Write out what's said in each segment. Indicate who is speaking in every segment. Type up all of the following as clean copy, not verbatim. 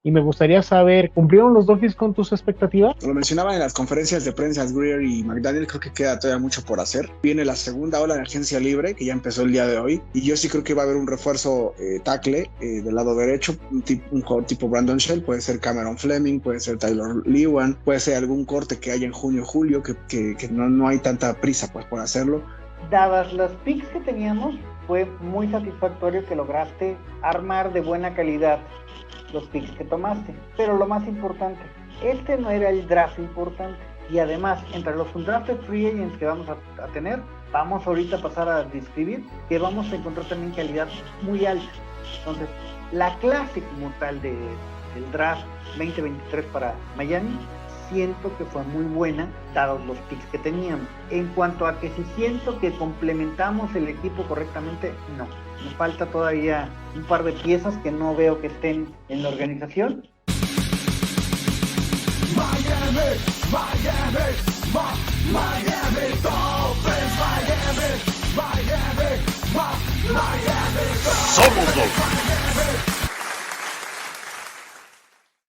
Speaker 1: y me gustaría saber, ¿cumplieron los Dolphins con tus expectativas?
Speaker 2: Lo mencionaba en las conferencias de prensa Greer y McDaniel, creo que queda todavía mucho por hacer. Viene la segunda ola de agencia libre, que ya empezó el día de hoy, y yo sí creo que va a haber un refuerzo tackle del lado derecho, un jugador tipo Brandon Shell, puede ser Cameron Fleming, puede ser Tyler Lewan, puede ser algún corte que haya en junio, julio, que no hay tanta prisa pues por hacerlo.
Speaker 3: Dadas las picks que teníamos, fue muy satisfactorio que lograste armar de buena calidad los picks que tomaste. Pero lo más importante, este no era el draft importante. Y además, entre los undrafted free agents que vamos a tener, vamos ahorita a pasar a describir que vamos a encontrar también calidad muy alta. Entonces, la clase como tal del draft 2023 para Miami, siento que fue muy buena, dados los picks que teníamos. En cuanto a que si siento que complementamos el equipo correctamente, no. Me falta todavía un par de piezas que no veo que estén en la organización.
Speaker 4: Miami Dolphins, Miami.
Speaker 5: Somos Dolphins.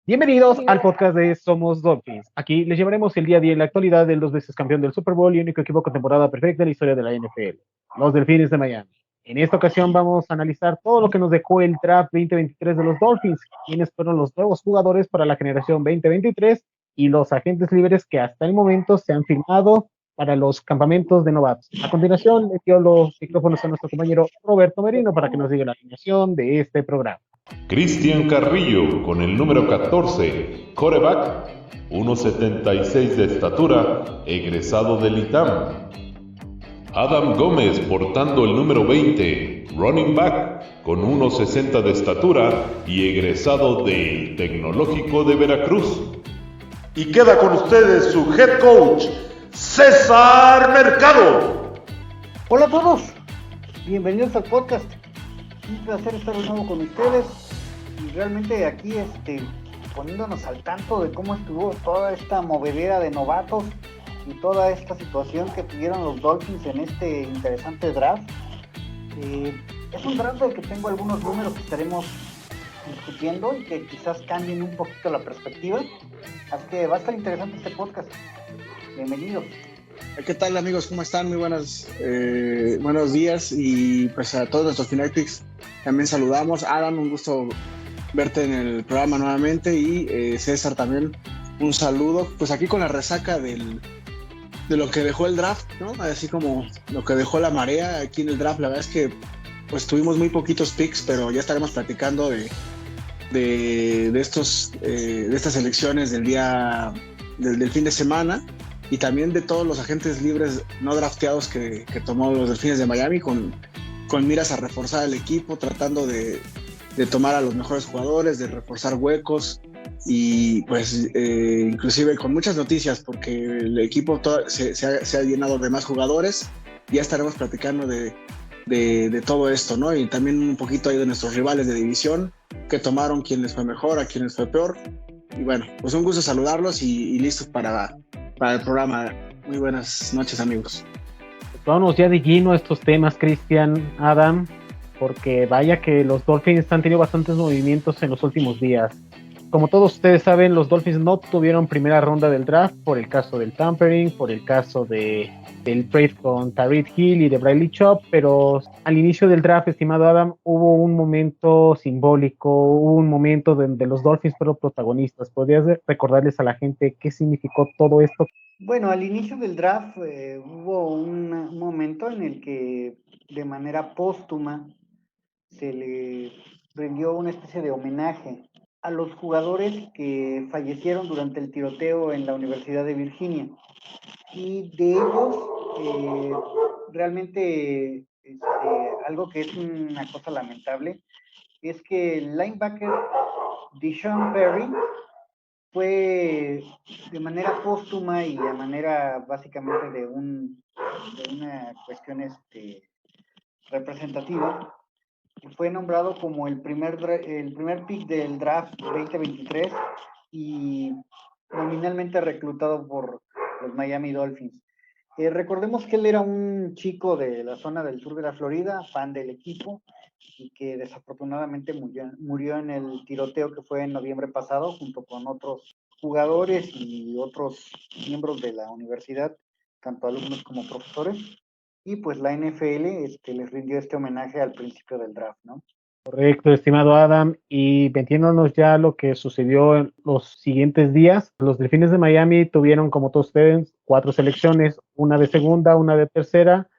Speaker 1: Bienvenidos al podcast de Somos Dolphins. Aquí les llevaremos el día a día en la actualidad del 2 veces campeón del Super Bowl y único equipo con temporada perfecta en la historia de la NFL, los Delfines de Miami. En esta ocasión vamos a analizar todo lo que nos dejó el draft 2023 de los Dolphins, quiénes fueron los nuevos jugadores para la generación 2023 y los agentes libres que hasta el momento se han firmado para los campamentos de novatos. A continuación, le dio los micrófonos a nuestro compañero Roberto Merino para que nos diga la alineación de este programa.
Speaker 5: Cristian Carrillo con el número 14, quarterback, 1.76 de estatura, egresado del ITAM. Adam Gómez portando el número 20, running back, con 1.60 de estatura y egresado del Tecnológico de Veracruz. Y queda con ustedes su head coach, César Mercado.
Speaker 3: Hola a todos, bienvenidos al podcast. Un placer estar de nuevo con ustedes y realmente aquí poniéndonos al tanto de cómo estuvo toda esta movedera de novatos y toda esta situación que tuvieron los Dolphins en este interesante draft. Es un draft del que tengo algunos números que estaremos discutiendo y que quizás cambien un poquito la perspectiva, así que va a estar interesante este podcast. Bienvenidos.
Speaker 2: ¿Qué tal, amigos? ¿Cómo están? Muy buenos días, y pues a todos nuestros Finetics también saludamos. Adam, un gusto verte en el programa nuevamente, y César también un saludo, pues aquí con la resaca de lo que dejó el draft, ¿no? Así como lo que dejó la marea aquí en el draft. La verdad es que pues tuvimos muy poquitos picks, pero ya estaremos platicando de estas elecciones del fin de semana, y también de todos los agentes libres no drafteados que tomó los Delfines de Miami con miras a reforzar el equipo, tratando de tomar a los mejores jugadores, de reforzar huecos, y pues inclusive con muchas noticias, porque el equipo se ha llenado de más jugadores. Ya estaremos platicando de todo esto, ¿no? Y también un poquito ahí de nuestros rivales de división, que tomaron, quién les fue mejor, a quién les fue peor. Y bueno, pues un gusto saludarlos y listos para el programa. Muy buenas noches, amigos.
Speaker 1: Vámonos ya de lleno a estos temas, Cristian, Adam, porque vaya que los Dolphins han tenido bastantes movimientos en los últimos días. Como todos ustedes saben, los Dolphins no tuvieron primera ronda del draft por el caso del tampering, por el caso del trade con Tyreek Hill y de Bradley Chubb, pero al inicio del draft, estimado Adam, hubo un momento simbólico, hubo un momento donde los Dolphins fueron protagonistas. ¿Podrías recordarles a la gente qué significó todo esto?
Speaker 3: Bueno, al inicio del draft hubo un momento en el que de manera póstuma se le rindió una especie de homenaje a los jugadores que fallecieron durante el tiroteo en la Universidad de Virginia. Y de ellos, realmente algo que es una cosa lamentable es que el linebacker Deshaun Perry fue de manera póstuma y de manera básicamente de una cuestión representativa, fue nombrado como el primer pick del draft 2023 y nominalmente reclutado por los Miami Dolphins. Recordemos que él era un chico de la zona del sur de la Florida, fan del equipo, y que desafortunadamente murió en el tiroteo que fue en noviembre pasado, junto con otros jugadores y otros miembros de la universidad, tanto alumnos como profesores. Y pues la NFL les rindió este homenaje al principio del draft, ¿no?
Speaker 1: Correcto, estimado Adam. Y metiéndonos ya a lo que sucedió en los siguientes días, los Delfines de Miami tuvieron, como todos ustedes, 4 selecciones, una de segunda, una de tercera,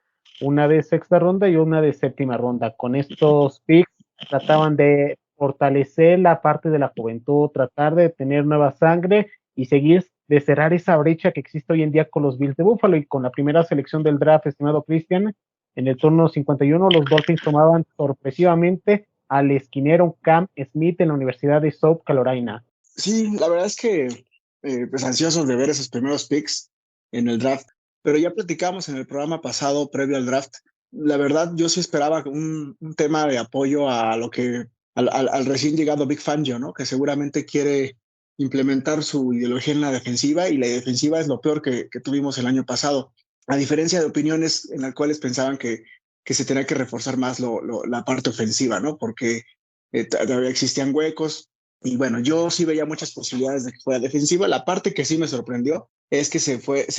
Speaker 1: una de sexta ronda y una de séptima ronda. Con estos picks trataban de fortalecer la parte de la juventud, tratar de tener nueva sangre y seguir de cerrar esa brecha que existe hoy en día con los Bills de Buffalo. Y con la primera selección del draft, estimado Christian, en el turno 51, los Dolphins tomaban sorpresivamente al esquinero Cam Smith en la Universidad de South Carolina.
Speaker 2: Sí, la verdad es que pues ansiosos de ver esos primeros picks en el draft, pero ya platicamos en el programa pasado previo al draft. La verdad, yo sí esperaba un tema de apoyo a lo que al recién llegado Big Fangio, ¿no? Que seguramente quiere implementar su ideología en la defensiva, y la defensiva es lo peor que tuvimos el año pasado. A diferencia de opiniones en las cuales pensaban que se tenía que reforzar más la parte ofensiva, ¿no? Porque todavía existían huecos. Y bueno, yo sí veía muchas posibilidades de que fuera defensiva. La parte que sí me sorprendió es que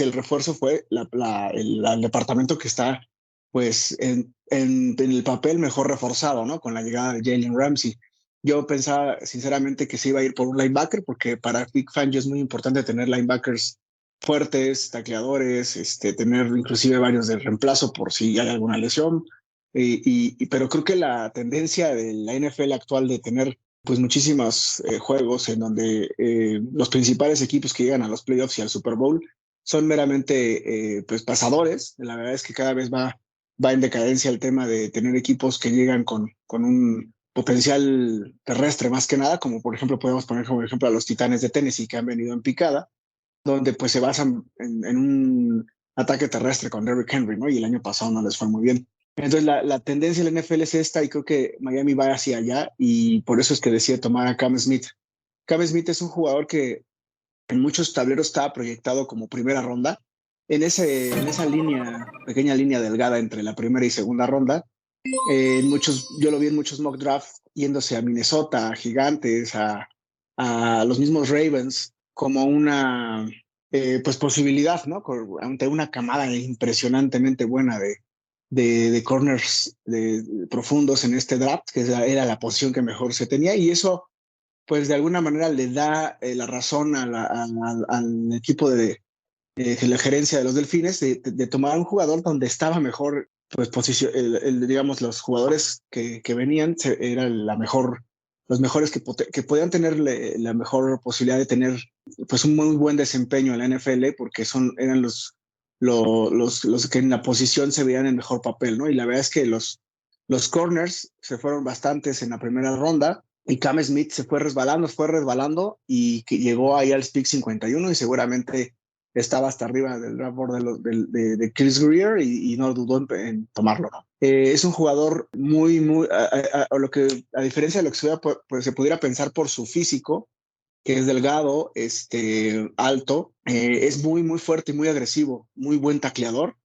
Speaker 2: el refuerzo fue el departamento que está, pues, en el papel mejor reforzado, ¿no? Con la llegada de Jalen Ramsey. Yo pensaba, sinceramente, que se iba a ir por un linebacker, porque para Big Fangio es muy importante tener linebackers fuertes, tacleadores, tener inclusive varios de reemplazo por si hay alguna lesión. Pero creo que la tendencia de la NFL actual de tener pues muchísimos juegos en donde los principales equipos que llegan a los playoffs y al Super Bowl son meramente pues pasadores. La verdad es que cada vez va en decadencia el tema de tener equipos que llegan con un potencial terrestre más que nada, como por ejemplo podemos poner como ejemplo a los Titanes de Tennessee, que han venido en picada, donde pues se basan en un ataque terrestre con Derrick Henry, ¿no? Y el año pasado no les fue muy bien. Entonces la tendencia de la NFL es esta, y creo que Miami va hacia allá, y por eso es que decide tomar a Cam Smith. Cam Smith es un jugador que en muchos tableros estaba proyectado como primera ronda, en esa línea, pequeña línea delgada entre la primera y segunda ronda. Yo lo vi en muchos mock drafts yéndose a Minnesota, a Gigantes, a los mismos Ravens, como una pues posibilidad, ¿no? Ante una camada impresionantemente buena de corners profundos en este draft, que era la posición que mejor se tenía, y eso pues de alguna manera le da la razón al equipo de la gerencia de los Delfines de tomar un jugador donde estaba mejor, pues digamos, los jugadores que venían eran los mejores que podían tener la mejor posibilidad de tener pues un muy buen desempeño en la NFL, porque eran los que en la posición se veían en mejor papel, ¿no? Y la verdad es que los corners se fueron bastantes en la primera ronda, y Cam Smith fue resbalando, y que llegó ahí al pick 51, y seguramente estaba hasta arriba del draft board de Chris Greer, y no dudó en tomarlo, ¿no? Es un jugador muy, muy, a diferencia de lo que se pudiera pensar por su físico, que es delgado, alto, es muy, muy fuerte y muy agresivo, muy buen tacleador.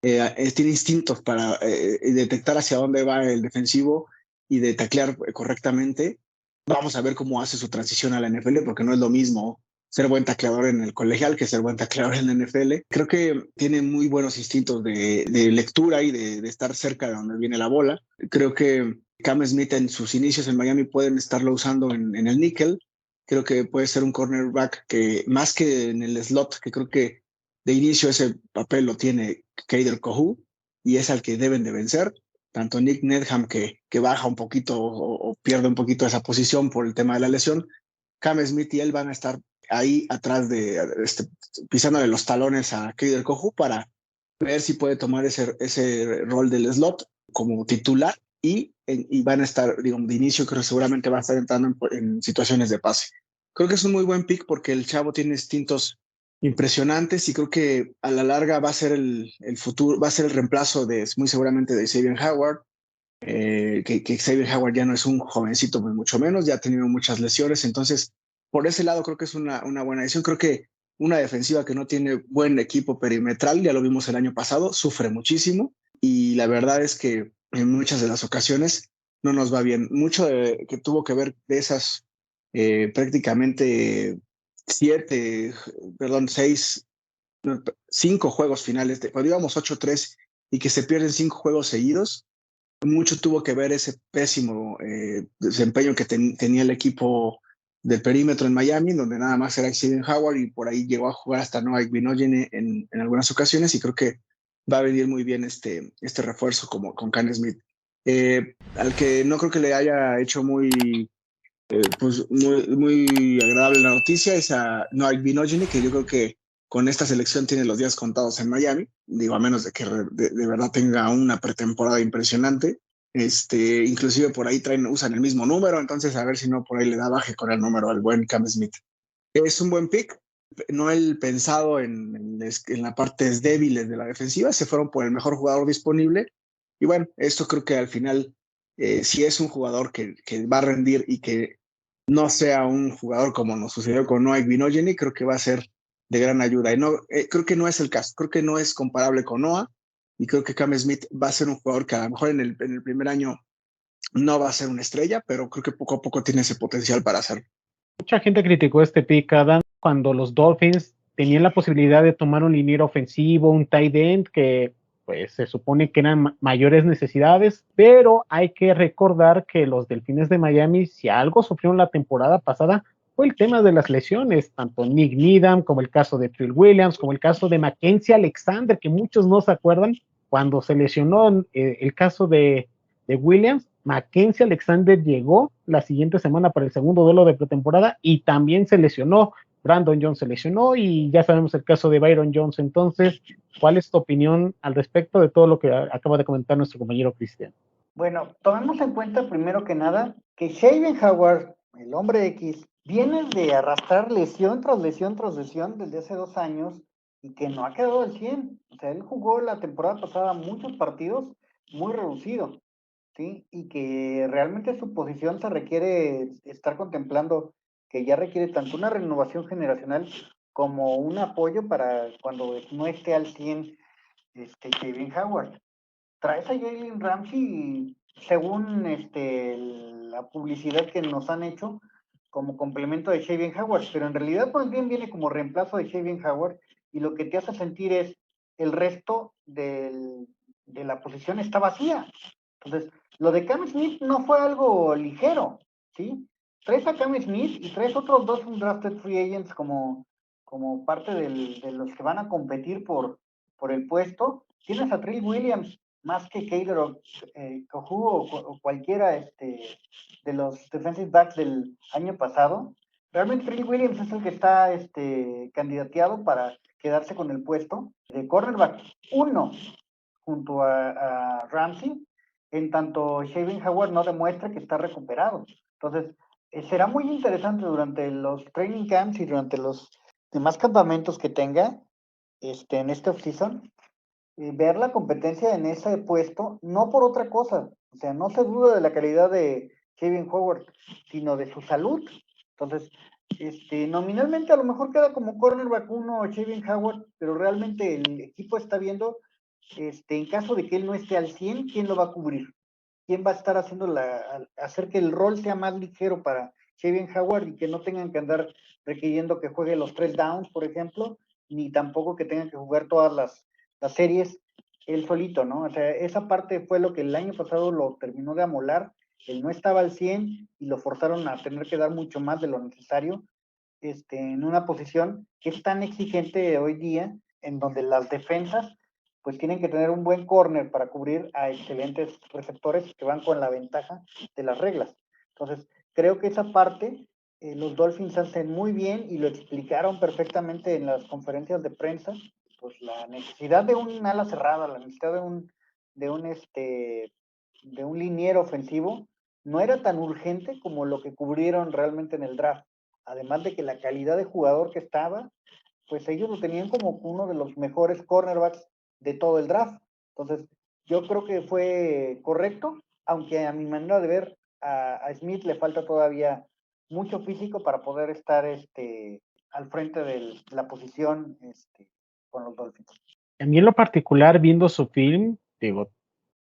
Speaker 2: Tiene instintos para detectar hacia dónde va el defensivo y de taclear correctamente. Vamos a ver cómo hace su transición a la NFL, porque no es lo mismo ser buen tacleador en el colegial que ser buen tacleador en la NFL. Creo que tiene muy buenos instintos de lectura y de estar cerca de donde viene la bola. Creo que Cam Smith en sus inicios en Miami pueden estarlo usando en el níquel. Creo que puede ser un cornerback que, más que en el slot, que creo que de inicio ese papel lo tiene Kader Kohou, y es al que deben de vencer. Tanto Nick Needham, que baja un poquito o pierde un poquito esa posición por el tema de la lesión, Cam Smith y él van a estar ahí atrás pisándole los talones a Kader Kohou para ver si puede tomar ese rol del slot como titular, y van a estar, digamos, de inicio creo que seguramente va a estar entrando en situaciones de pase. Creo que es un muy buen pick porque el chavo tiene instintos impresionantes, y creo que a la larga va a ser el futuro, va a ser el reemplazo muy seguramente de Xavier Howard, que Xavier Howard ya no es un jovencito, pues mucho menos, ya ha tenido muchas lesiones. Entonces por ese lado creo que es una buena decisión. Creo que una defensiva que no tiene buen equipo perimetral, ya lo vimos el año pasado, sufre muchísimo, y la verdad es que en muchas de las ocasiones no nos va bien. Mucho que tuvo que ver de esas prácticamente 6, 5 juegos finales, cuando íbamos 8-3 y que se pierden 5 juegos seguidos, mucho tuvo que ver ese pésimo desempeño que tenía el equipo del perímetro en Miami, donde nada más era Xavier Howard y por ahí llegó a jugar hasta Noah Igbinoghene en algunas ocasiones, y creo que va a venir muy bien este refuerzo como con Cam Smith. Al que no creo que le haya hecho pues muy agradable la noticia es a Noah Igbinoghene, que yo creo que con esta selección tiene los días contados en Miami, digo, a menos de que de verdad tenga una pretemporada impresionante. Inclusive por ahí usan el mismo número, entonces a ver si no por ahí le da baje con el número al buen Cam Smith. Es un buen pick, no el pensado en las partes débiles de la defensiva, se fueron por el mejor jugador disponible, y bueno, esto creo que al final, si es un jugador que va a rendir y que no sea un jugador como nos sucedió con Noah Igbinoghene, creo que va a ser de gran ayuda. Y no, creo que no es el caso, creo que no es comparable con Noah, y creo que Cam Smith va a ser un jugador que a lo mejor en el primer año no va a ser una estrella, pero creo que poco a poco tiene ese potencial para hacerlo.
Speaker 1: Mucha gente criticó este pick, Adam, cuando los Dolphins tenían la posibilidad de tomar un liniero ofensivo, un tight end, que pues se supone que eran mayores necesidades, pero hay que recordar que los Delfines de Miami, si algo sufrieron la temporada pasada, fue el tema de las lesiones, tanto Nick Needham como el caso de Trill Williams, como el caso de Mackenzie Alexander, que muchos no se acuerdan, cuando se lesionó el caso de Williams. Mackenzie Alexander llegó la siguiente semana para el segundo duelo de pretemporada y también se lesionó. Brandon Jones se lesionó y ya sabemos el caso de Byron Jones. Entonces, ¿cuál es tu opinión al respecto de todo lo que acaba de comentar nuestro compañero Cristian?
Speaker 3: Bueno, tomemos en cuenta primero que nada que Xavier Howard, el hombre X, viene de arrastrar lesión tras lesión tras lesión desde hace 2 años y que no ha quedado al 100. O sea, él jugó la temporada pasada muchos partidos muy reducidos, ¿sí? Y que realmente su posición se requiere estar contemplando que ya requiere tanto una renovación generacional como un apoyo para cuando no esté al 100 Xavier Howard. Traes a Jalen Ramsey, según la publicidad que nos han hecho, como complemento de Xavier Howard, pero en realidad pues bien viene como reemplazo de Xavier Howard, y lo que te hace sentir es el resto de la posición está vacía. Entonces, lo de Cam Smith no fue algo ligero, ¿sí? Traes a Cam Smith y traes otros 2 undrafted free agents como parte de los que van a competir por el puesto. Tienes a Trill Williams, más que Kader Kohu o cualquiera de los defensive backs del año pasado. Realmente Trill Williams es el que está candidateado para quedarse con el puesto de cornerback 1 junto a Ramsey, en tanto Xavier Howard no demuestra que está recuperado. Entonces, será muy interesante durante los training camps y durante los demás campamentos que tenga en este offseason, ver la competencia en ese puesto, no por otra cosa. O sea, no se duda de la calidad de Xavier Howard, sino de su salud. Entonces, nominalmente a lo mejor queda como cornerback 1 Xavier Howard, pero realmente el equipo está viendo, en caso de que él no esté al 100, ¿quién lo va a cubrir? ¿Quién va a estar hacer que el rol sea más ligero para Xavier Howard y que no tengan que andar requiriendo que juegue los 3 downs, por ejemplo, ni tampoco que tengan que jugar todas las series él solito, ¿no? O sea, esa parte fue lo que el año pasado lo terminó de amolar. Él no estaba al 100 y lo forzaron a tener que dar mucho más de lo necesario en una posición que es tan exigente hoy día, en donde las defensas pues tienen que tener un buen corner para cubrir a excelentes receptores que van con la ventaja de las reglas. Entonces, creo que esa parte los Dolphins hacen muy bien y lo explicaron perfectamente en las conferencias de prensa, pues la necesidad de un ala cerrada, la necesidad de un liniero ofensivo no era tan urgente como lo que cubrieron realmente en el draft. Además de que la calidad de jugador que estaba, pues ellos lo tenían como uno de los mejores cornerbacks de todo el draft. Entonces, yo creo que fue correcto, aunque a mi manera de ver, a Smith le falta todavía mucho físico para poder estar al frente de la posición con los Dolphins.
Speaker 1: A mí en lo particular, viendo su film, digo,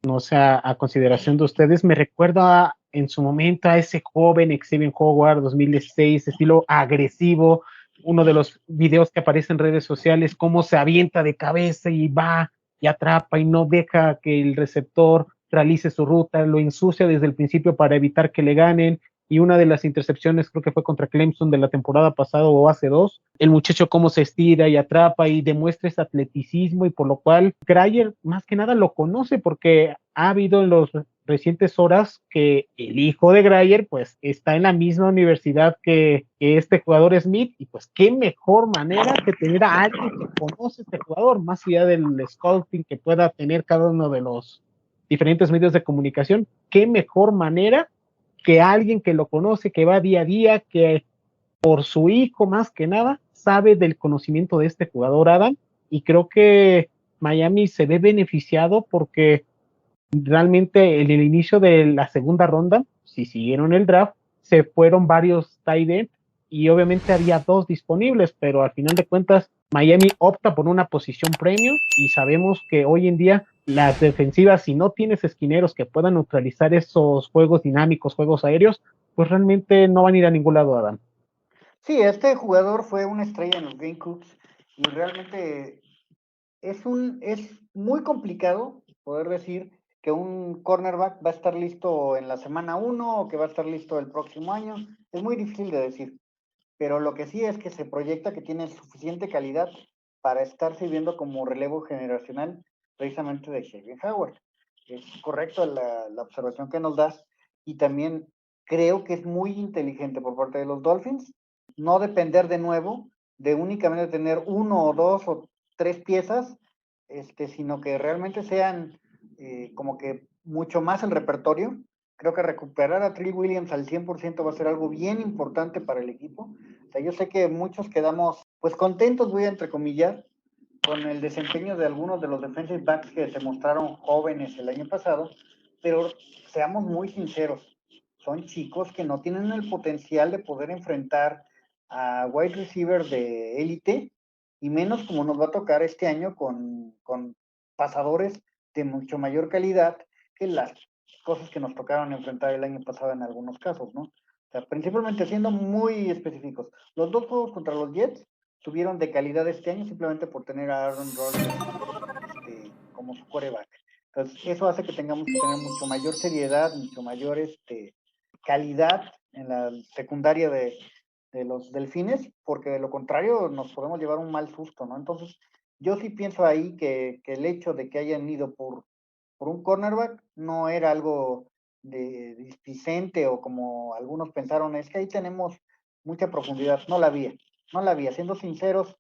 Speaker 1: no sé, a consideración de ustedes, me recuerda en su momento a ese joven Xavier Howard 2016, estilo agresivo, uno de los videos que aparece en redes sociales, cómo se avienta de cabeza y va y atrapa y no deja que el receptor realice su ruta, lo ensucia desde el principio para evitar que le ganen, y una de las intercepciones creo que fue contra Clemson de la temporada pasada o hace dos, el muchacho cómo se estira y atrapa y demuestra ese atleticismo, y por lo cual Grayer más que nada lo conoce porque ha habido en los recientes horas que el hijo de Grayer pues está en la misma universidad que este jugador Smith, y pues qué mejor manera que tener a alguien que conoce a este jugador, más allá del scouting que pueda tener cada uno de los diferentes medios de comunicación, qué mejor manera que alguien que lo conoce, que va día a día, que por su hijo más que nada sabe del conocimiento de este jugador Adam, y creo que Miami se ve beneficiado porque realmente en el inicio de la segunda ronda, si siguieron el draft, se fueron varios tight end y obviamente había dos disponibles, pero al final de cuentas Miami opta por una posición premium, y sabemos que hoy en día las defensivas, si no tienes esquineros que puedan neutralizar esos juegos dinámicos, juegos aéreos, pues realmente no van a ir a ningún lado, Adam.
Speaker 3: Sí, este jugador fue una estrella en los Gamecocks y realmente es muy complicado poder decir que un cornerback va a estar listo en la semana 1 o que va a estar listo el próximo año. Es muy difícil de decir, pero lo que sí es que se proyecta que tiene suficiente calidad para estar sirviendo como relevo generacional precisamente de Xavier Howard. Es correcto la observación que nos das, y también creo que es muy inteligente por parte de los Dolphins no depender de nuevo de únicamente tener uno o dos o tres piezas, sino que realmente sean como que mucho más el repertorio. Creo que recuperar a Trill Williams al 100% va a ser algo bien importante para el equipo. O sea, yo sé que muchos quedamos pues contentos, voy a entrecomillar, con el desempeño de algunos de los defensive backs que se mostraron jóvenes el año pasado, pero seamos muy sinceros, son chicos que no tienen el potencial de poder enfrentar a wide receiver de élite, y menos como nos va a tocar este año con pasadores de mucho mayor calidad que las cosas que nos tocaron enfrentar el año pasado en algunos casos, ¿no? O sea, principalmente siendo muy específicos. Los dos juegos contra los Jets tuvieron de calidad este año simplemente por tener a Aaron Rodgers como su quarterback. Entonces, eso hace que tengamos que tener mucho mayor seriedad, mucho mayor calidad en la secundaria de los Delfines, porque de lo contrario nos podemos llevar un mal susto, ¿no? Entonces, yo sí pienso ahí que el hecho de que hayan ido por un cornerback no era algo de displicente o como algunos pensaron, es que ahí tenemos mucha profundidad. No la había, no la había. Siendo sinceros,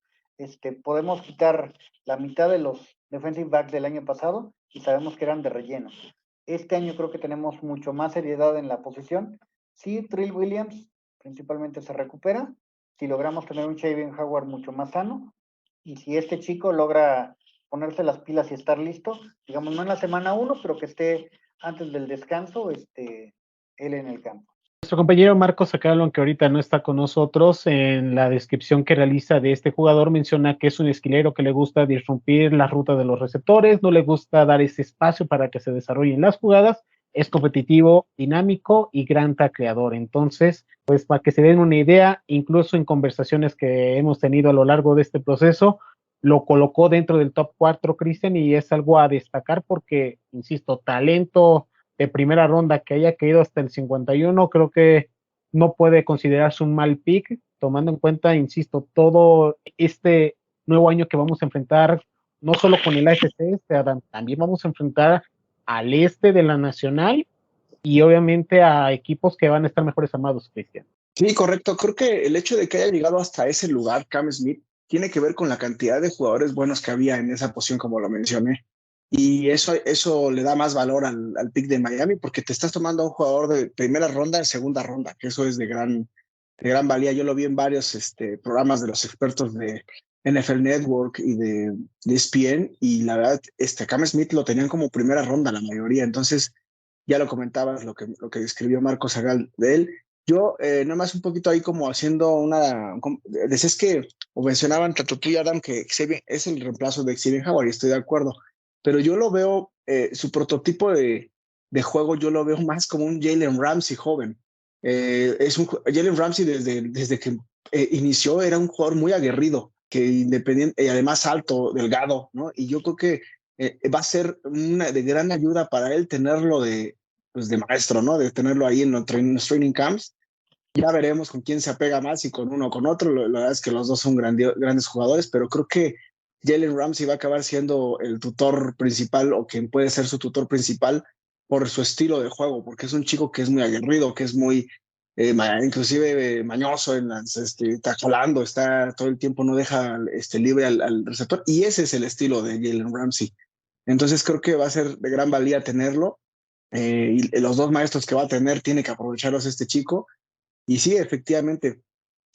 Speaker 3: podemos quitar la mitad de los defensive backs del año pasado y sabemos que eran de relleno. Este año creo que tenemos mucho más seriedad en la posición. Sí, Trill Williams principalmente se recupera. Si logramos tener un Xavier Howard mucho más sano, y si este chico logra ponerse las pilas y estar listo, digamos, no en la semana 1, pero que esté antes del descanso, él en el campo.
Speaker 1: Nuestro compañero Marcos Acalon, que ahorita no está con nosotros, en la descripción que realiza de este jugador menciona que es un esquilero que le gusta disrumpir la ruta de los receptores, no le gusta dar ese espacio para que se desarrollen las jugadas, es competitivo, dinámico y gran tacleador. Entonces, pues para que se den una idea, incluso en conversaciones que hemos tenido a lo largo de este proceso, lo colocó dentro del top 4, Cristian, y es algo a destacar porque, insisto, talento de primera ronda que haya caído hasta el 51, creo que no puede considerarse un mal pick, tomando en cuenta, insisto, todo este nuevo año que vamos a enfrentar, no solo con el AFC, también vamos a enfrentar al este de la Nacional y obviamente a equipos que van a estar mejores armados, Cristian.
Speaker 2: Sí, correcto. Creo que el hecho de que haya llegado hasta ese lugar, Cam Smith, tiene que ver con la cantidad de jugadores buenos que había en esa posición, como lo mencioné. Y eso le da más valor al pick de Miami, porque te estás tomando a un jugador de primera ronda en segunda ronda, que eso es de gran valía. Yo lo vi en varios programas de los expertos de NFL Network y de ESPN, y la verdad, Cam Smith lo tenían como primera ronda la mayoría. Entonces, ya lo comentabas, lo que escribió Marcos Agal de él. Yo, nada más un poquito ahí como haciendo decías que, o mencionaban tanto tú y Adam, que Xavier es el reemplazo de Xavier Howard, y estoy de acuerdo. pero yo lo veo, su prototipo de juego, yo lo veo más como un Jalen Ramsey joven. Jalen Ramsey desde que inició era un jugador muy aguerrido, que independiente, y además alto, delgado, ¿no? Y yo creo que va a ser una de gran ayuda para él tenerlo pues de maestro, ¿no? De tenerlo ahí en los training camps. Ya veremos con quién se apega más, y con uno o con otro. La verdad es que los dos son grandes jugadores, pero creo que Jalen Ramsey va a acabar siendo el tutor principal, o quien puede ser su tutor principal, por su estilo de juego, porque es un chico que es muy aguerrido, que es muy, inclusive mañoso, está jalando, está todo el tiempo, no deja libre al receptor, y ese es el estilo de Jalen Ramsey. Entonces creo que va a ser de gran valía tenerlo, y los dos maestros que va a tener tiene que aprovecharlos este chico. Y sí, efectivamente,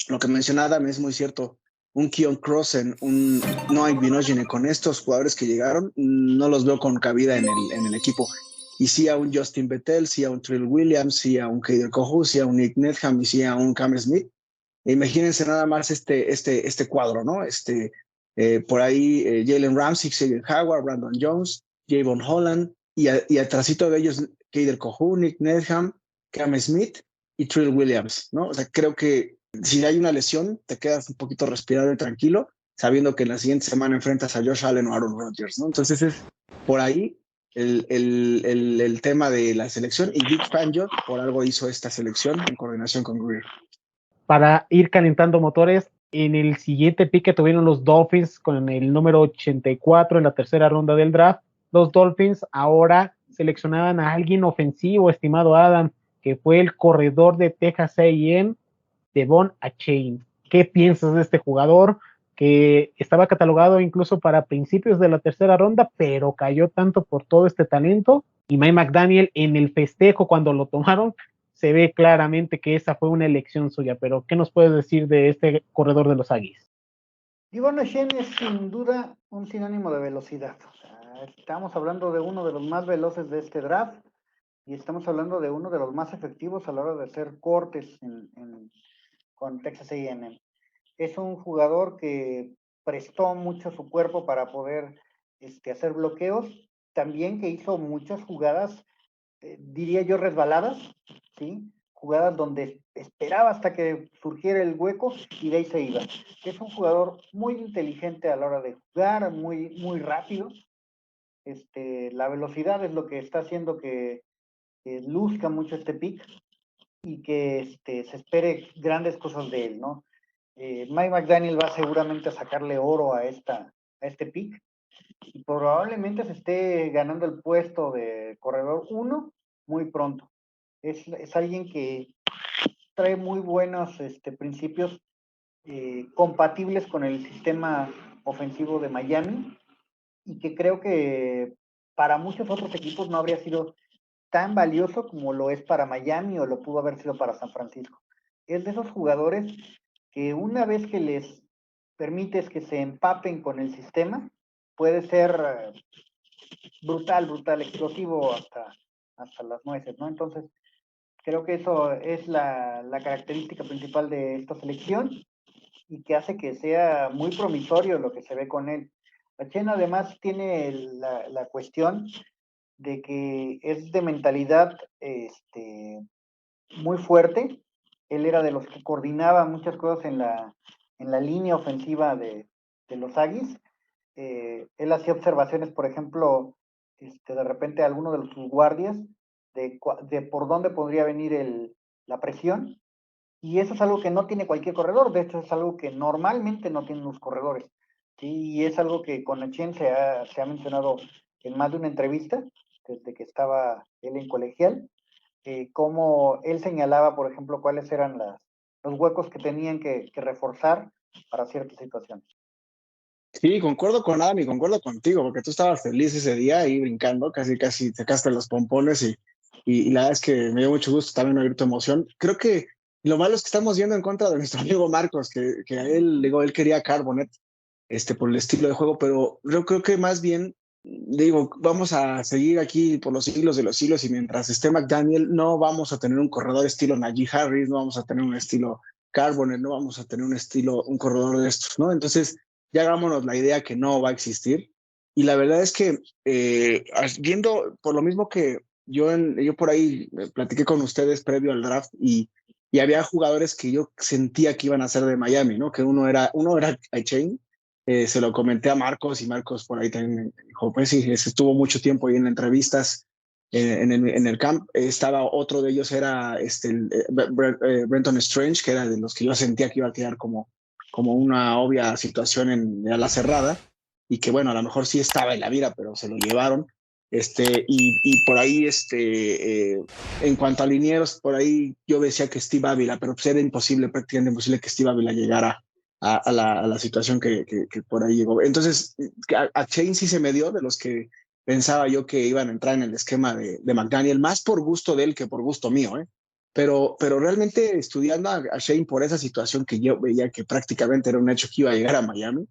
Speaker 2: lo que mencionaba Adam es muy cierto. Un Keon Crossen, un Noah Binogene, con estos jugadores que llegaron, no los veo con cabida en el equipo. Y sí a un Justin Bethel, sí a un Trill Williams, sí a un Kader Kohou, sí a un Nick Needham, y sí a un Cam Smith. Imagínense nada más este cuadro, ¿no? Por ahí Jalen Ramsey, Xavier Howard, Brandon Jones, Javon Holland, y atrásito de ellos Kader Kohou, Nick Needham, Cam Smith y Trill Williams, ¿no? O sea, creo que si hay una lesión, te quedas un poquito respirado y tranquilo, sabiendo que en la siguiente semana enfrentas a Josh Allen o Aaron Rodgers, ¿no? Entonces es por ahí el tema de la selección, y Vic Fangio por algo hizo esta selección en coordinación con Greer.
Speaker 1: Para ir calentando motores, en el siguiente pick que tuvieron los Dolphins con el número 84 en la tercera ronda del draft, los Dolphins ahora seleccionaban a alguien ofensivo, estimado Adam, que fue el corredor de Texas A&M, Devon Achane. ¿Qué piensas de este jugador que estaba catalogado incluso para principios de la tercera ronda, pero cayó tanto por todo este talento? Y Mike McDaniel, en el festejo cuando lo tomaron, se ve claramente que esa fue una elección suya. Pero ¿qué nos puedes decir de este corredor de los Aggies?
Speaker 3: Devon Achane es sin duda un sinónimo de velocidad. O sea, estamos hablando de uno de los más veloces de este draft, y estamos hablando de uno de los más efectivos a la hora de hacer cortes con Texas A&M. Es un jugador que prestó mucho su cuerpo para poder hacer bloqueos, también que hizo muchas jugadas, diría yo, resbaladas, ¿sí? Jugadas donde esperaba hasta que surgiera el hueco y de ahí se iba. Es un jugador muy inteligente a la hora de jugar, muy, muy rápido. La velocidad es lo que está haciendo que luzca mucho este pick, y que se espere grandes cosas de él, ¿no? Mike McDaniel va seguramente a sacarle oro a este pick, y probablemente se esté ganando el puesto de corredor 1 muy pronto. Es alguien que trae muy buenos principios compatibles con el sistema ofensivo de Miami, y que creo que para muchos otros equipos no habría sido tan valioso como lo es para Miami o lo pudo haber sido para San Francisco. Es de esos jugadores que una vez que les permites que se empapen con el sistema, puede ser brutal, explosivo hasta las nueces, ¿no? Entonces, creo que eso es la característica principal de esta selección, y que hace que sea muy promisorio lo que se ve con él. Achane además tiene la cuestión de que es de mentalidad muy fuerte. Él era de los que coordinaba muchas cosas en la línea ofensiva de los Aggies. Él hacía observaciones, por ejemplo, de repente a alguno de sus guardias, de por dónde podría venir la presión, y eso es algo que no tiene cualquier corredor. De hecho es algo que normalmente no tienen los corredores, ¿sí? Y es algo que con Achane se ha mencionado en más de una entrevista, desde que estaba él en colegial, cómo él señalaba, por ejemplo, cuáles eran los huecos que tenían que reforzar para ciertas situaciones.
Speaker 2: Sí, concuerdo con Adam y concuerdo contigo, porque tú estabas feliz ese día ahí brincando, casi sacaste los pompones, y la verdad es que me dio mucho gusto también oír tu emoción. Creo que lo malo es que estamos yendo en contra de nuestro amigo Marcos, que a él, digo, él quería Carbonet por el estilo de juego, pero yo creo que más bien, digo, vamos a seguir aquí por los siglos de los siglos, y mientras esté McDaniel no vamos a tener un corredor estilo Najee Harris, no vamos a tener un estilo Carbonet, no vamos a tener un corredor de estos, ¿no? Entonces ya hagámonos la idea que no va a existir. Y la verdad es que viendo, por lo mismo que yo por ahí platiqué con ustedes previo al draft y había jugadores que yo sentía que iban a ser de Miami, ¿no? Que uno era Chain, se lo comenté a Marcos y Marcos por ahí también me dijo, pues sí, estuvo mucho tiempo ahí en entrevistas en el camp. Estaba otro de ellos, era Brenton Strange, que era de los que yo sentía que iba a quedar como una obvia situación en la cerrada y que bueno, a lo mejor sí estaba en la mira, pero se lo llevaron. Y por ahí, en cuanto a linieros, por ahí yo decía que Steve Ávila, pero pues era imposible, prácticamente imposible que Steve Ávila llegara a la situación que por ahí llegó. Entonces, a Chain sí se me dio de los que pensaba yo que iban a entrar en el esquema de McDaniel, más por gusto de él que por gusto mío, ¿eh? Pero realmente estudiando a Shane por esa situación que yo veía que prácticamente era un hecho que iba a llegar a Miami,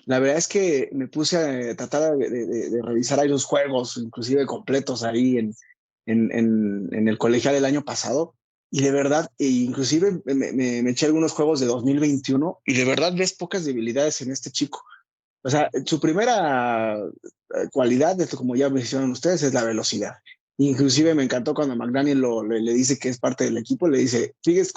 Speaker 2: la verdad es que me puse a tratar de revisar ahí los juegos, inclusive completos ahí en el colegial del año pasado. Y de verdad, inclusive me eché algunos juegos de 2021 y de verdad ves pocas debilidades en este chico. O sea, su primera cualidad, como ya mencionaron ustedes, es la velocidad. Inclusive me encantó cuando McDaniel le dice que es parte del equipo, le dice, sigues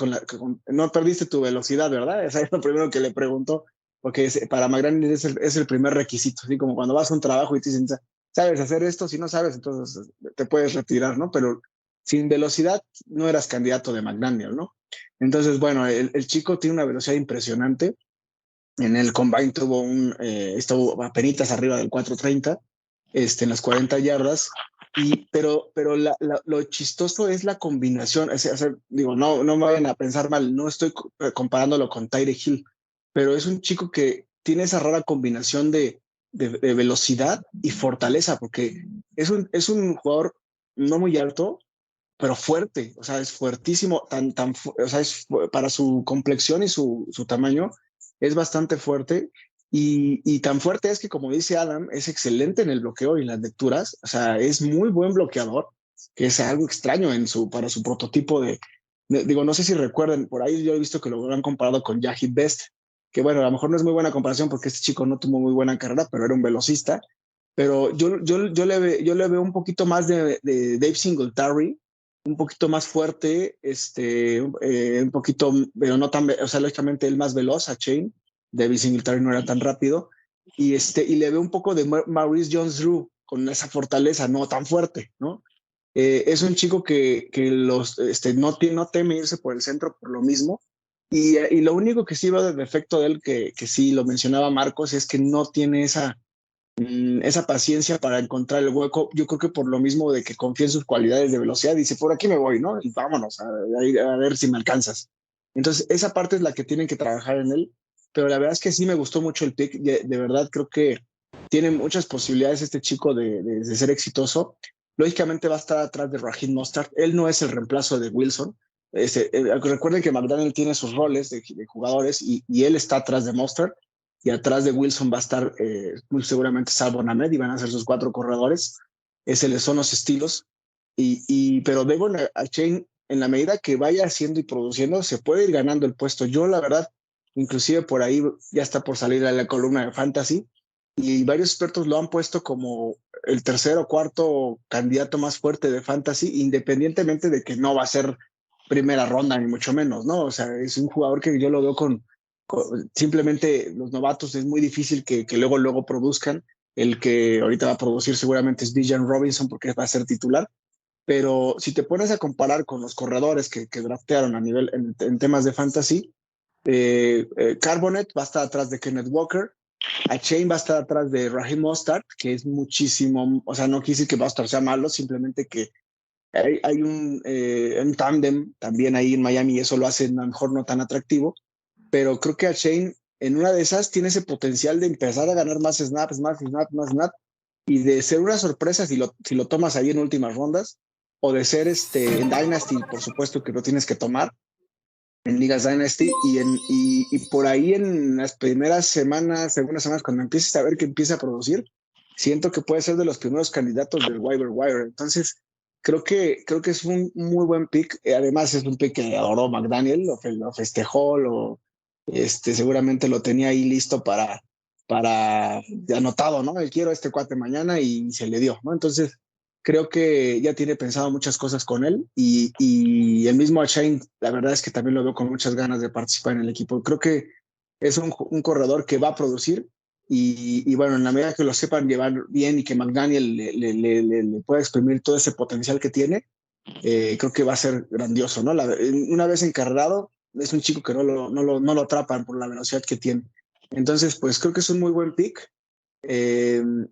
Speaker 2: no perdiste tu velocidad, ¿verdad? Esa es lo primero que le preguntó, porque para McDaniel es el primer requisito, así como cuando vas a un trabajo y te dicen, ¿sabes hacer esto? Si no sabes, entonces te puedes retirar, ¿no? Pero sin velocidad no eras candidato de McDaniel, ¿no? Entonces, bueno, el chico tiene una velocidad impresionante. En el combine estuvo apenitas arriba del 430, en las 40 yardas. Pero lo chistoso es la combinación. O sea, digo, no me vayan a pensar mal, no estoy comparándolo con Tyreek Hill, pero es un chico que tiene esa rara combinación de velocidad y fortaleza, porque es un jugador no muy alto, pero fuerte, o sea, es fuertísimo, o sea, para su complexión y su tamaño, es bastante fuerte y tan fuerte es que, como dice Adam, es excelente en el bloqueo y en las lecturas, o sea, es muy buen bloqueador, que es algo extraño para su prototipo digo, no sé si recuerden, por ahí yo he visto que lo han comparado con Jahi Best, que bueno, a lo mejor no es muy buena comparación porque este chico no tuvo muy buena carrera, pero era un velocista, pero yo le veo un poquito más de Dave Singletary, un poquito más fuerte, un poquito, pero no tan, o sea, lógicamente él más veloz a Chain, David Singletary no era tan rápido, y le veo un poco de Maurice Jones-Drew con esa fortaleza, no tan fuerte, ¿no? Es un chico que no teme irse por el centro por lo mismo, y lo único que sí veo de defecto de él, que sí lo mencionaba Marcos, es que no tiene esa paciencia para encontrar el hueco. Yo creo que por lo mismo de que confía en sus cualidades de velocidad, dice, por aquí me voy, ¿no? Y vámonos a ver si me alcanzas. Entonces, esa parte es la que tienen que trabajar en él, pero la verdad es que sí me gustó mucho el pick, de verdad creo que tiene muchas posibilidades este chico de ser exitoso. Lógicamente va a estar atrás de Raheem Mostert, él no es el reemplazo de Wilson. Recuerden que McDaniel tiene sus roles de jugadores y él está atrás de Mostert, y atrás de Wilson va a estar muy seguramente Salvo Ahmed y van a ser sus 4 corredores. Son los estilos. Pero Devon a Chain, en la medida que vaya haciendo y produciendo, se puede ir ganando el puesto. Yo, la verdad, inclusive por ahí ya está por salir a la columna de Fantasy y varios expertos lo han puesto como el tercer o cuarto candidato más fuerte de Fantasy, independientemente de que no va a ser primera ronda, ni mucho menos, ¿no? O sea, es un jugador que yo lo veo simplemente los novatos es muy difícil que luego produzcan. El que ahorita va a producir seguramente es Bijan Robinson porque va a ser titular, pero si te pones a comparar con los corredores que draftearon a nivel en temas de fantasy, Carbonet va a estar atrás de Kenneth Walker, a Chain va a estar atrás de Raheem Mostert, que es muchísimo, o sea, no quiere decir que Mostert sea malo, simplemente que hay un tándem también ahí en Miami y eso lo hace a lo mejor no tan atractivo, pero creo que a Shane en una de esas tiene ese potencial de empezar a ganar más snaps, y de ser una sorpresa si lo tomas ahí en últimas rondas, o de ser en Dynasty, por supuesto que lo tienes que tomar en ligas Dynasty, y por ahí en las primeras semanas, segundas semanas, cuando empieces a ver que empieza a producir, siento que puede ser de los primeros candidatos del waiver wire. Entonces, creo que es un muy buen pick. Además, es un pick que adoró McDaniel, lo festejó, seguramente lo tenía ahí listo anotado, ¿no? Quiero este cuate mañana y se le dio, ¿no? Entonces, creo que ya tiene pensado muchas cosas con él y el mismo Shane, la verdad es que también lo veo con muchas ganas de participar en el equipo. Creo que es un corredor que va a producir y bueno, en la medida que lo sepan llevar bien y que McDaniel le pueda exprimir todo ese potencial que tiene, creo que va a ser grandioso, ¿no? Una vez encarrerado, es un chico que no lo atrapan por la velocidad que tiene. Entonces, pues creo que es un muy buen pick.